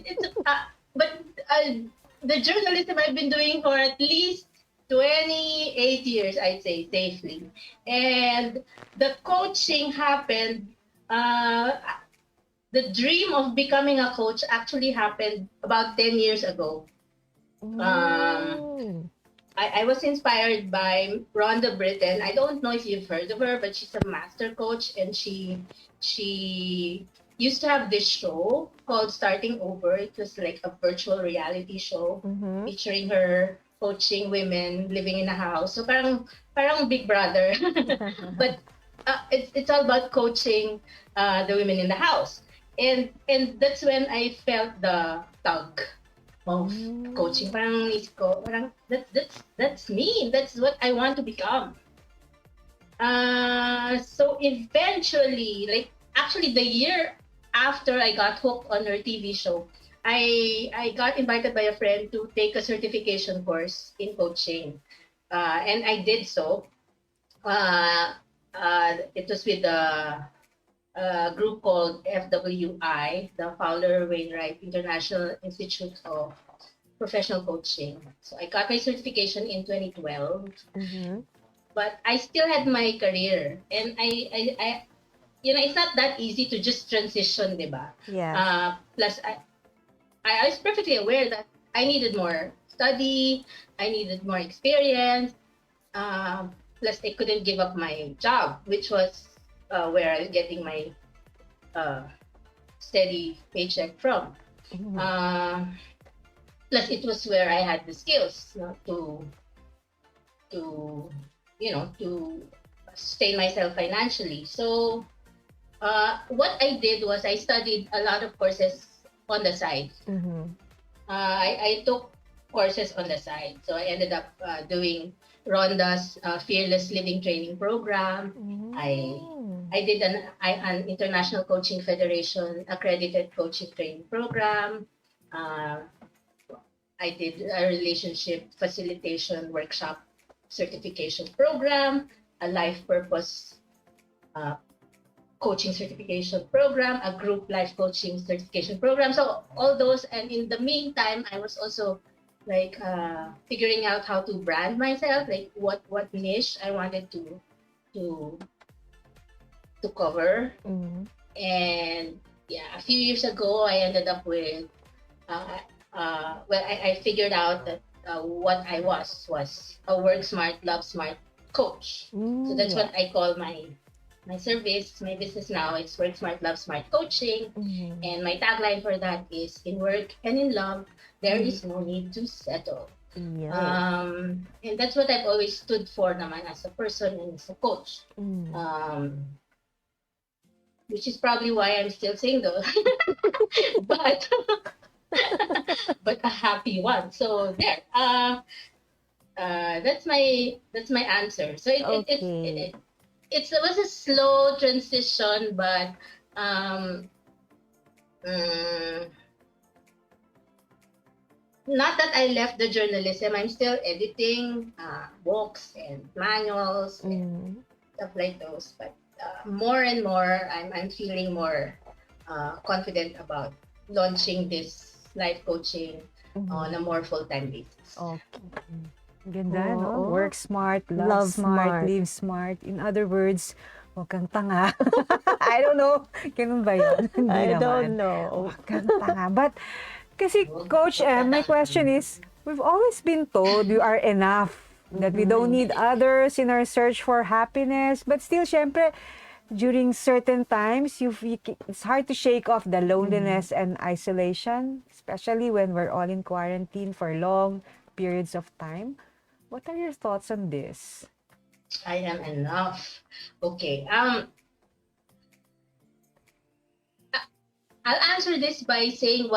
the journalism I've been doing for at least 28 years, I'd say, safely. And the coaching happened. The dream of becoming a coach actually happened about 10 years ago. I was inspired by Rhonda Britton. I don't know if you've heard of her, but she's a master coach, and she used to have this show called Starting Over. It was like a virtual reality show featuring her coaching women living in a house. So parang Big Brother, but it's all about coaching the women in the house. And that's when I felt the tug of coaching. Parang that's me. That's what I want to become. So eventually, actually the year after I got hooked on her TV show, I got invited by a friend to take a certification course in coaching. And I did so. It was with the group called FWI, the Fowler Wainwright International Institute of Professional Coaching. So I got my certification in 2012, but I still had my career, and I it's not that easy to just transition, diba? Yeah. Plus, I was perfectly aware that I needed more study, I needed more experience. Plus, I couldn't give up my job, which was where I was getting my steady paycheck from. Plus, it was where I had the skills to sustain myself financially. So, what I did was I studied a lot of courses on the side. I took courses on the side. So I ended up doing Rhonda's Fearless Living Training Program. I did an International Coaching Federation accredited coaching training program. I did a relationship facilitation workshop certification program, a life purpose coaching certification program, a group life coaching certification program. So all those, and in the meantime, I was also like figuring out how to brand myself, like what niche I wanted to cover. And yeah, a few years ago, I ended up with I figured out that what I was a work smart, love smart coach. So that's what I call my service, my business now. It's Work Smart, Love Smart Coaching. And my tagline for that is, in work and in love, there is no need to settle. And that's what I've always stood for naman as a person and as a coach. Which is probably why I'm still single. but but a happy one. So there. That's my answer. So it was a slow transition, but not that I left the journalism. I'm still editing books and manuals and stuff like those. But more and more, I'm feeling more confident about launching this life coaching on a more full-time basis. Ganda, no? Work smart, love smart, live smart. In other words, huwag kang tanga. I don't know. Ganun ba yun? Hindi I naman. don't know. Huwag kang tanga. But, kasi, Coach, my question is, we've always been told you are enough, that we don't need others in our search for happiness. But still, syempre, during certain times, it's hard to shake off the loneliness and isolation, especially when we're all in quarantine for long periods of time. What are your thoughts on this? I am enough. Okay. I'll answer this by saying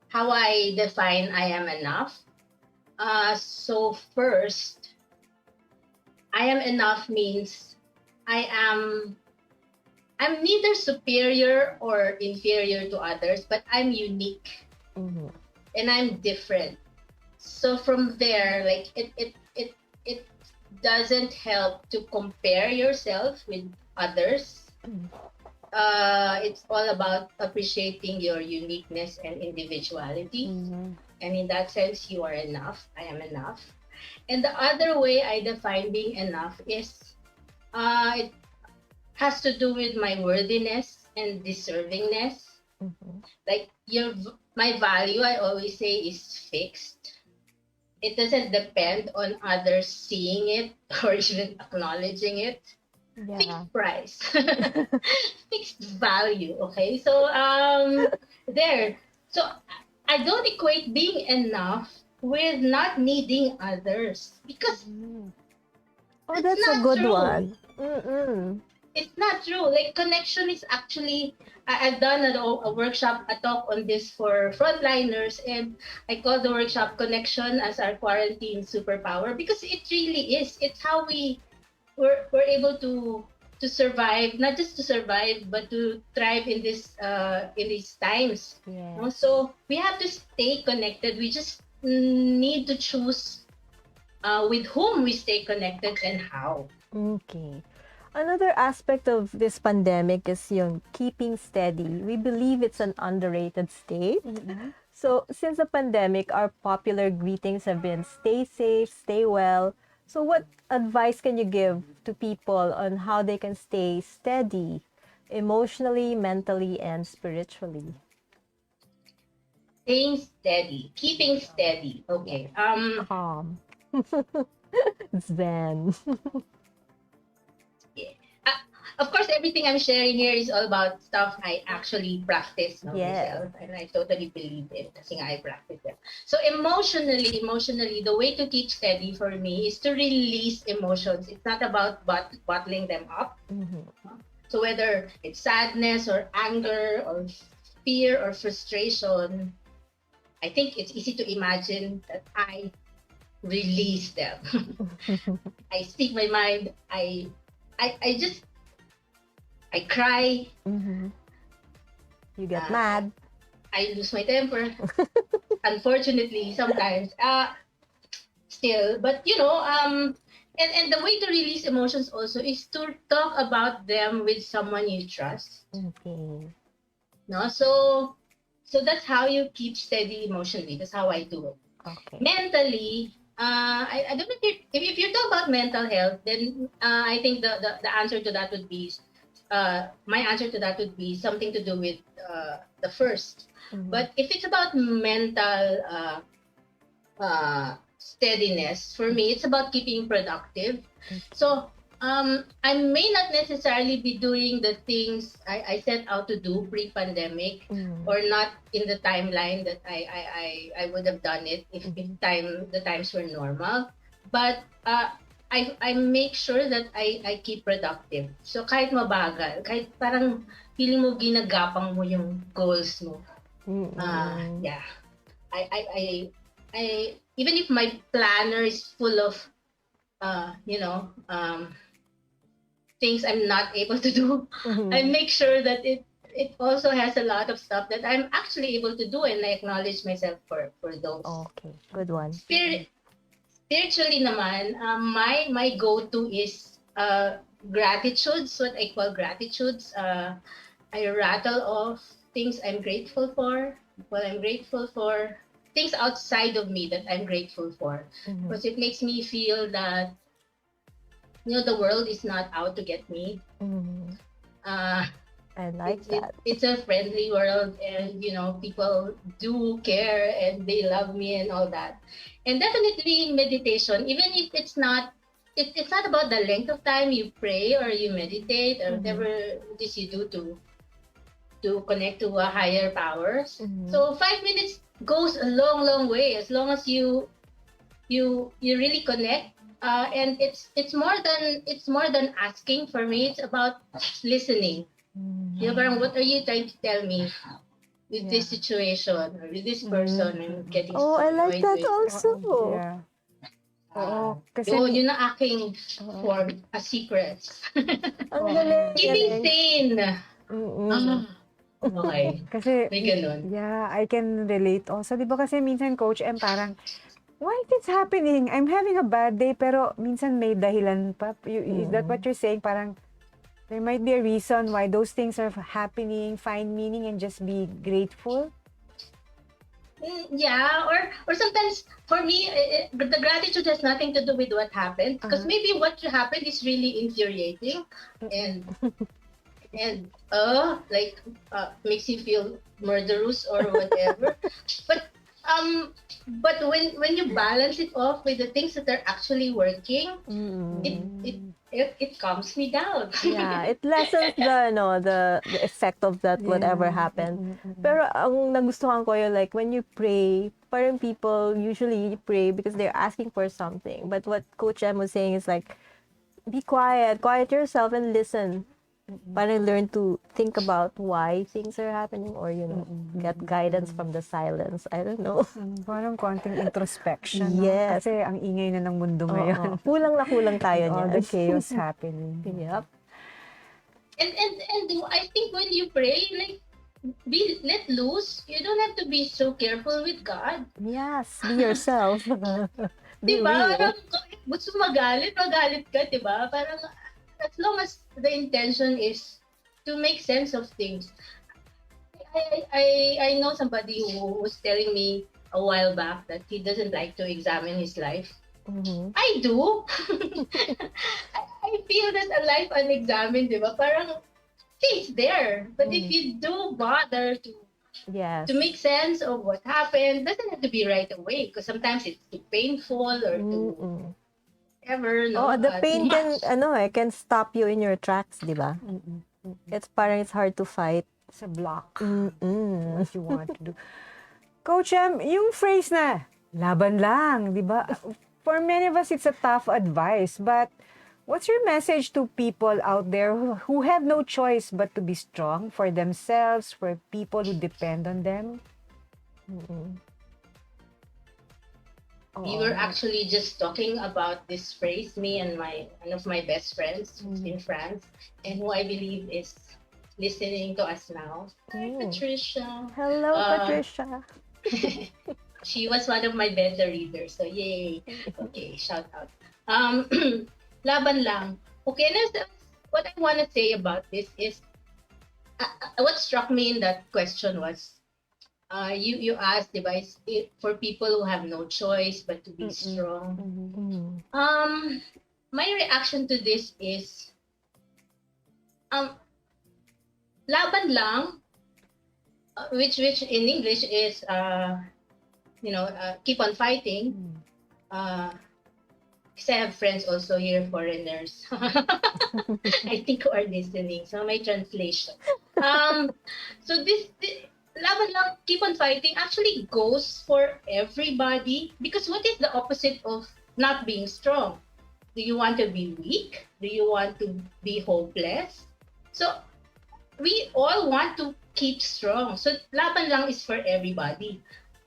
how I define I am enough. So first, I am enough means I'm neither superior or inferior to others, but I'm unique and I'm different. So from there, like it doesn't help to compare yourself with others. It's all about appreciating your uniqueness and individuality. And in that sense, you are enough. I am enough. And the other way I define being enough is it has to do with my worthiness and deservingness. Like my value, I always say, is fixed. It doesn't depend on others seeing it or even acknowledging it. Fixed price, fixed value. Okay, so there. So I don't equate being enough with not needing others, because that's a good true. one. It's not true. Like, connection is actually, I've done a workshop, a talk on this for frontliners, and I call the workshop Connection as Our Quarantine Superpower, because it really is. It's how we're able to survive, not just to survive, but to thrive in these times. So we have to stay connected. We just need to choose with whom we stay connected and how. Okay. Another aspect of this pandemic is yung keeping steady. We believe it's an underrated state. So since the pandemic, our popular greetings have been stay safe, stay well. So what advice can you give to people on how they can stay steady emotionally, mentally, and spiritually? Staying steady, keeping steady. Okay. Calm. Zen. Of course, everything I'm sharing here is all about stuff I actually practice myself, and I totally believe it kasi nga I practice it. So emotionally, the way to keep steady for me is to release emotions. It's not about bottling them up. So whether it's sadness or anger or fear or frustration, I think it's easy to imagine that I release them. I speak my mind, I I cry. You get Uh, mad. I lose my temper. Unfortunately, sometimes. Still, but and the way to release emotions also is to talk about them with someone you trust. Okay. No, so that's how you keep steady emotionally. That's how I do it. Okay. Mentally, I don't know if you talk about mental health, then I think the answer to that would be, my answer to that would be something to do with the first. But if it's about mental steadiness, for me, it's about keeping productive. So I may not necessarily be doing the things I set out to do pre-pandemic, or not in the timeline that I would have done it if the times were normal. But I make sure that I keep productive. So kahit mabagal, kahit parang feeling mo ginagapang mo yung goals mo. Yeah. I even if my planner is full of things I'm not able to do, I make sure that it also has a lot of stuff that I'm actually able to do, and I acknowledge myself for those. Okay, good one. Spiritually naman, my go-to is gratitudes, what I call gratitudes. I rattle off things I'm grateful for, what I'm grateful for, things outside of me that I'm grateful for, because it makes me feel that the world is not out to get me. I like that. It's a friendly world, and people do care and they love me and all that. And definitely meditation, even if it's not about the length of time you pray or you meditate or whatever it is you do to connect to a higher powers. So 5 minutes goes a long, long way, as long as you really connect. And it's more than asking. For me, it's about listening. Parang, what are you trying to tell me with this situation or with this person I'm getting so I like annoyed that with? also. Yeah. Oo, kasi Yun ang aking form, a secret. Ang galing. Keeping sane. Okay. Kasi, May ganun. yeah, I can relate also. Di ba kasi minsan, Coach M, parang, why is this happening? I'm having a bad day, pero minsan may dahilan pa. Is that what you're saying? Parang, there might be a reason why those things are happening, find meaning, and just be grateful. Yeah, or sometimes for me, the gratitude has nothing to do with what happened, because maybe what happened is really infuriating and makes you feel murderous or whatever. But when you balance it off with the things that are actually working, it calms me down. Yeah, it lessens the effect of that whatever happened. Pero ang nagustuhan ko yun, like when you pray, parang people usually pray because they're asking for something. But what Coach M was saying is like, be quiet yourself and listen. Parang learn to think about why things are happening, or get guidance from the silence. I don't know. Parang konting introspection. No? Yes. Kasi ang ingay na ng mundo ngayon. Kulang na kulang tayo niyan. All the chaos happening. Yep. And I think when you pray, like, be let loose. You don't have to be so careful with God. Yes, be yourself. Be Diba? real. Parang, gusto magalit ka, diba? Parang, as long as the intention is to make sense of things. I know somebody who was telling me a while back that he doesn't like to examine his life. I do. I feel that a life unexamined, diba? Parang, it's there. But if you do bother to make sense of what happened, doesn't have to be right away, because sometimes it's too painful or too ever. No? The pain can stop you in your tracks, di ba? It's hard to fight. It's a block. What you want to do. Coach M, yung phrase na, laban lang, di ba? For many of us, it's a tough advice, but what's your message to people out there who have no choice but to be strong for themselves, for people who depend on them? We were actually just talking about this phrase, me and one of my best friends who's in France, and who I believe is listening to us now. Hi, Patricia. Hello, Patricia. She was one of my beta readers, so yay. Okay, shout out. Laban lang. Okay, and what I want to say about this is, what struck me in that question was, you asked, device for people who have no choice but to be strong. My reaction to this is, laban lang, which in English is keep on fighting. Because I have friends also here, foreigners. I think who are listening. So my translation. So this laban lang, keep on fighting actually goes for everybody, because what is the opposite of not being strong? Do you want to be weak? Do you want to be hopeless? So we all want to keep strong. So laban lang is for everybody.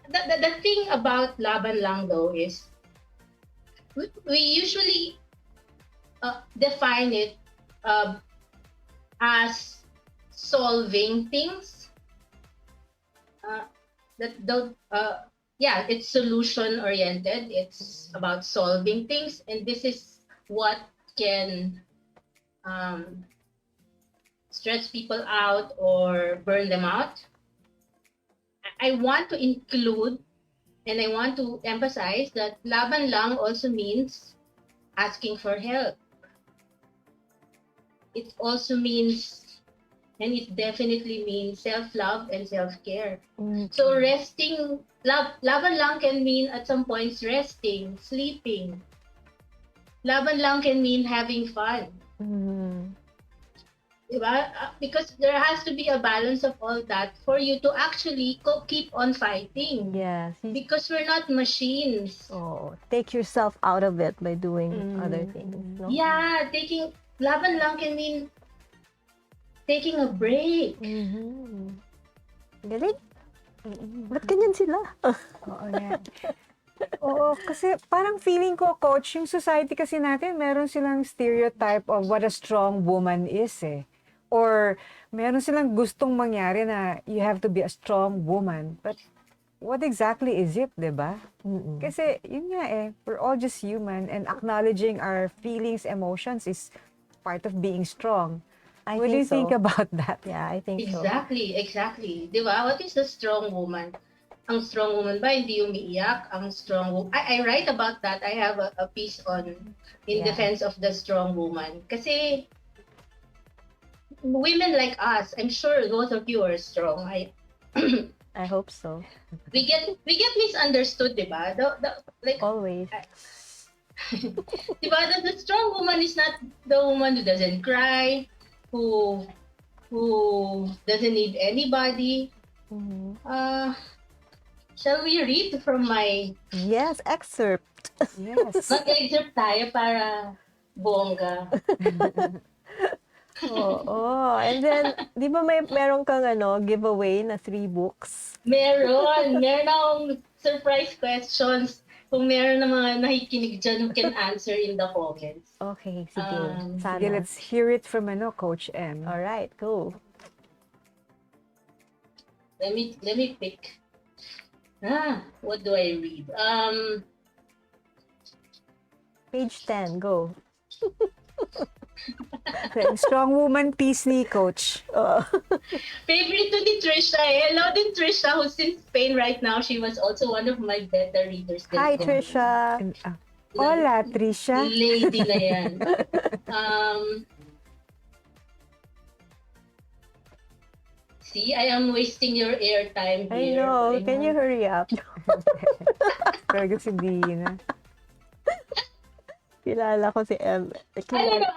The thing about laban lang though is, we usually define it as solving things. It's solution oriented. It's about solving things, and this is what can stress people out or burn them out. I want to include, and I want to emphasize that laban lang also means asking for help. It also means, and it definitely means, self-love and self-care. So resting, laban lang can mean at some points resting, sleeping. Laban lang can mean having fun. Diba? Because there has to be a balance of all that for you to actually keep on fighting. Yes. Because we're not machines. Oh, take yourself out of it by doing other things. No? Yeah, laban lang can mean taking a break. Galing. Ba't ganyan sila? Oo, yan. Oo, kasi parang feeling ko, Coach, yung society kasi natin, meron silang stereotype of what a strong woman is eh. Or meron silang gustong mangyari na you have to be a strong woman. But what exactly is it, diba? Kasi yun nga eh, we're all just human, and acknowledging our feelings, emotions is part of being strong. What do you think about that? Yeah, I think so. Exactly. Diba? What is a strong woman? Ang strong woman ba hindi umiiyak? Ang strong woman, I write about that. I have a piece in defense of the strong woman. Kasi women like us, I'm sure both of you are strong. I hope so. We get misunderstood, diba? Like always. Diba? The strong woman is not the woman who doesn't cry, who doesn't need anybody. Shall we read from my... Yes, excerpt. Yes. Mag-excerpt tayo para bongga. Oo. And then, di ba meron kang giveaway na 3 books? Meron akong surprise questions. Kung meron na mga nakikinig dyan who can answer in the comments. Okay, sige. Sana. Sige, let's hear it from Coach M. All right, go. Let me pick. What do I read? Page 10, go. Strong woman piece ni Coach. Favorite to ni Trisha eh. Hello din Trisha, who's in Spain right now. She was also one of my beta readers. Hi, Trisha. Hola, Trisha. Lady na yan. See, I am wasting your airtime here. I know. Can you hurry up? Talaga si Dinah. Kilala ko si M. I don't know.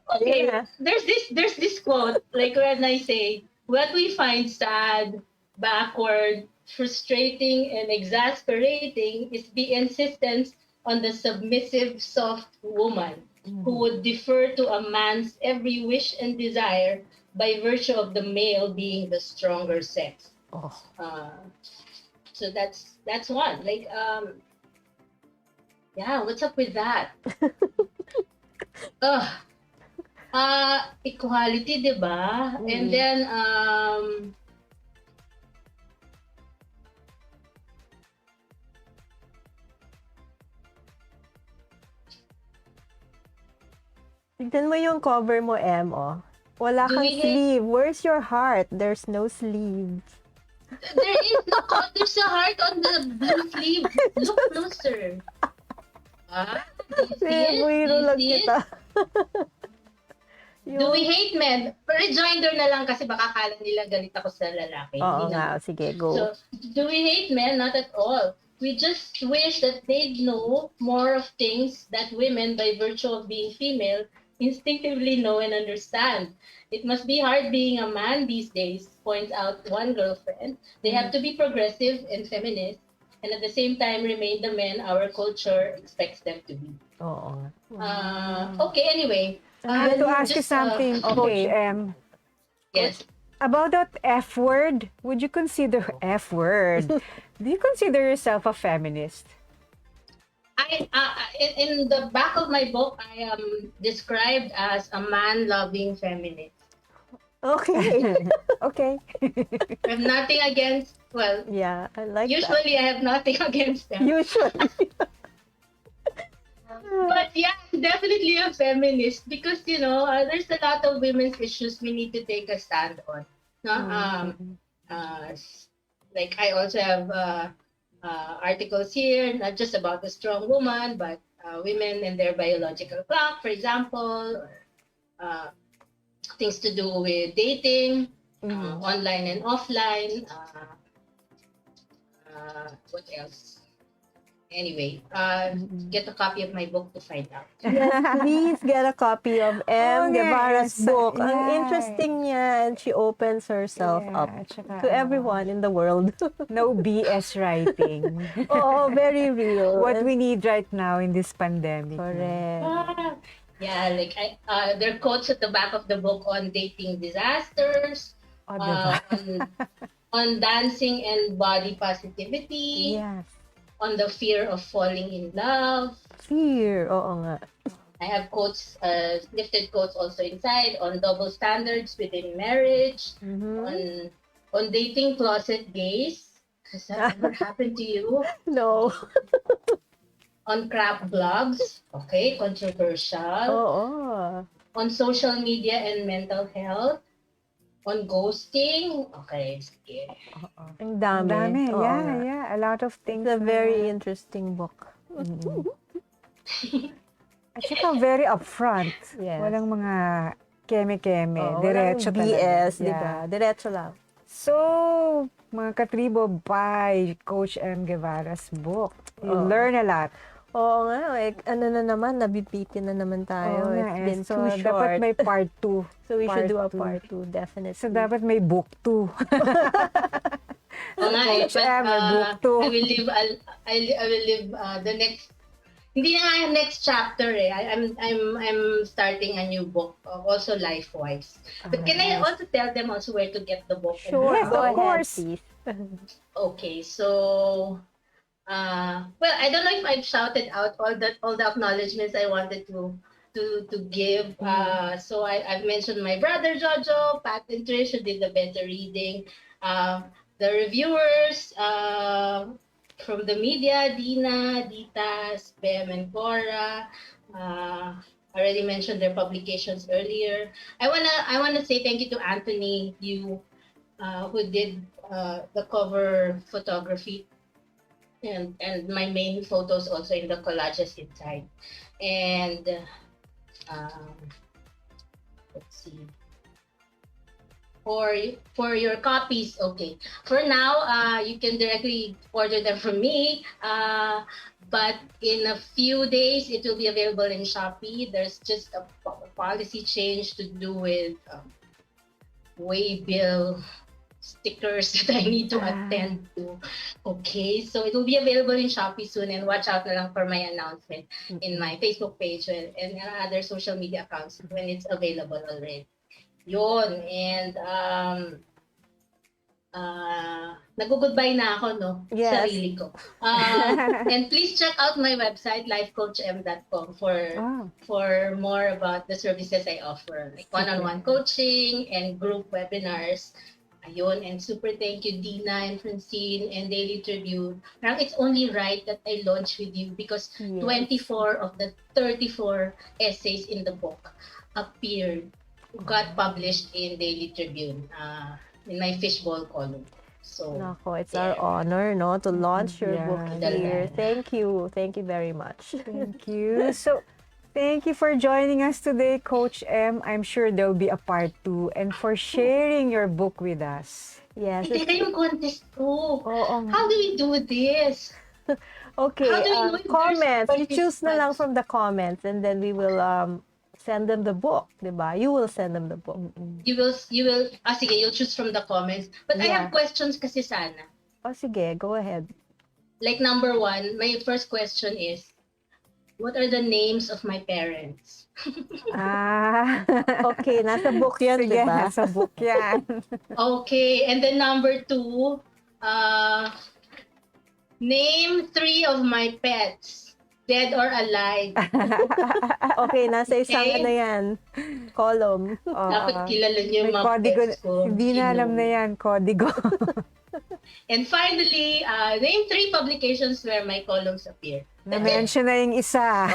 Okay, there's this quote, like when I say, what we find sad, backward, frustrating, and exasperating is the insistence on the submissive, soft woman who would defer to a man's every wish and desire by virtue of the male being the stronger sex. So that's one. Like Yeah, what's up with that? Ugh. Equality, di ba? And then, Tignan mo yung cover mo, Em, oh. Wala Do kang we hate- sleeve. Where's your heart? There's no sleeve. there is no, there's a heart on the blue sleeve. Look closer. Do you see it? Biro lang Do you see kita. it? Do we hate men? Rejoinder na lang kasi baka kala nila galit ako sa lalaki. Oo Hindi nga, naman. sige, go. So, do we hate men? Not at all. We just wish that they'd know more of things that women, by virtue of being female, instinctively know and understand. It must be hard being a man these days, points out one girlfriend. They have to be progressive and feminist, and at the same time remain the men our culture expects them to be. Oo. Okay, anyway. I have to ask you just, something, Coach M. Yes. About that F word, would you consider F word? Do you consider yourself a feminist? In the back of my book, I am described as a man-loving feminist. Okay. Okay. I have nothing against, well, Yeah, I like usually I have nothing against them. Usually. But yeah, I'm definitely a feminist because, you know, there's a lot of women's issues we need to take a stand on. No? Like I also have articles here, not just about the strong woman, but women and their biological clock, for example, or things to do with dating, online and offline. What else? Anyway, get a copy of my book to find out. Yes, please get a copy of M. Oh, Guevara's yes. book. Ang Yeah. interesting niya, and she opens herself up to everyone in the world. No BS writing. Oh, very real. What we need right now in this pandemic. Correct. Yeah, like there are quotes at the back of the book on dating disasters, diba? on dancing and body positivity, Yes. on the fear of falling in love. Fear. Oo nga. I have quotes, lifted quotes also inside on double standards within marriage, on dating closet gays. Has that ever happened to you? No. On crap blogs, okay, controversial. Oo. On social media and mental health. On ghosting, okay, sige. Ang dami. Dami. Oo Yeah, nga. yeah. A lot of things. It's a na- very interesting book. At saka very upfront. Yes. Walang mga keme-keme. Oo, Diretso walang talaga. BS, di ba? Diretso lang. So, mga katribo, buy Coach M. Guevara's book. You Oo. learn a lot. Oo nga, ano na naman, nabibitin na naman tayo. Oo nga It's eh. been So, too dapat short. may part 2. So we should do a Part part 2, definitely. So, dapat may book 2. Oo nga, Coach M, may book 2. I will live the next. Hindi na nga next chapter eh. I'm starting a new book, also life-wise. But can I also tell them also where to get the book? Sure, Yes, go of ahead, course. please. Okay, so well, I don't know if I've shouted out all the acknowledgements I wanted to give. So I've mentioned my brother Jojo, Pat and Trish who did the better reading. The reviewers from the media, Dinah, Ditas, Bem, and Cora. Already mentioned their publications earlier. I wanna say thank you to Anthony Yu, who did the cover photography and my main photos also in the collages inside. And let's see. For your copies, okay. For now, you can directly order them from me. But in a few days, it will be available in Shopee. There's just a policy change to do with waybill stickers that I need to attend to. Okay, so it will be available in Shopee soon, and watch out na lang for my announcement in my Facebook page and other social media accounts when it's available already. Yun, and nag-goodbye na ako, no? Yes. Sarili ko. And please check out my website, lifecoachm.com for more about the services I offer, like one-on-one coaching and group webinars. Ayun, and super thank you, Dinah and Francine and Daily Tribune. Parang it's only right that I launch with you because 24 of the 34 essays in the book got published in Daily Tribune, in my fishbowl column. So, Nako, it's our honor, no, to launch your book here. Yeah. Thank you very much. Thank you. So, thank you for joining us today, Coach M. I'm sure there'll be a part 2 and for sharing your book with us. Yes. Teka, yung contest ko. How do we do this? Okay, How do we know if comments. there's You choose na lang from the comments and then we will send them the book, diba? You will send them the book. You will, sige, you'll choose from the comments. But I have questions kasi sana. Oh, sige, go ahead. Like number 1, my first question is, what are the names of my parents? Okay, nasa book yan, Sige, diba? nasa book yan. Okay, and then number 2, name 3 of my pets, dead or alive. Okay, nasa isang Okay. ano yan, column. Dapat kilala niyo yung May mga kodigo. pets ko. Hindi na alam na yan, kodigo. And finally, name 3 publications where my columns appear. Na-mention na yung isa.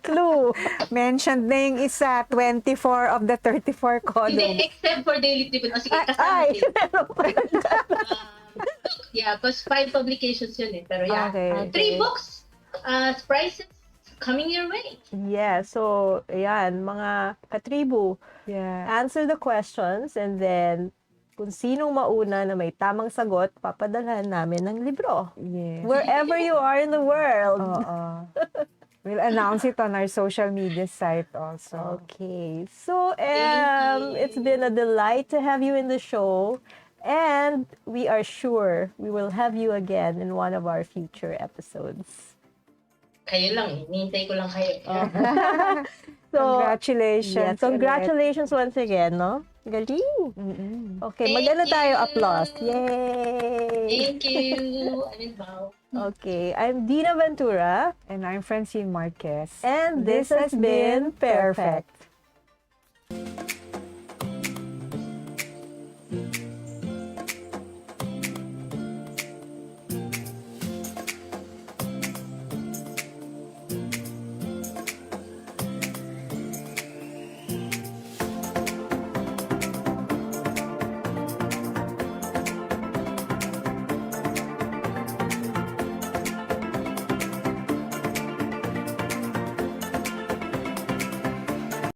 Clue. Mentioned na yung isa. 24 of the 34 columns. Hindi, except for Daily Tribune. O sige, Ay, kasama din. Yeah, because 5 publications yun eh. Pero yeah, Okay. 3 books. Prizes coming your way. Yeah, so, ayan, mga katribu, answer the questions and then kung sinong mauna na may tamang sagot, papadalhan namin ng libro. Yes. Wherever you are in the world. We'll announce it on our social media site also. Okay. So, it's been a delight to have you in the show. And we are sure we will have you again in one of our future episodes. Kayo lang eh. Hinihintay ko lang kayo. So, congratulations. Yes, congratulations once again, no? Galing. Okay, maganda tayo applause. Yay! Thank you. I'm in bow. Okay, I'm Dinah Ventura. And I'm Francine Marquez. And this has been PairFect.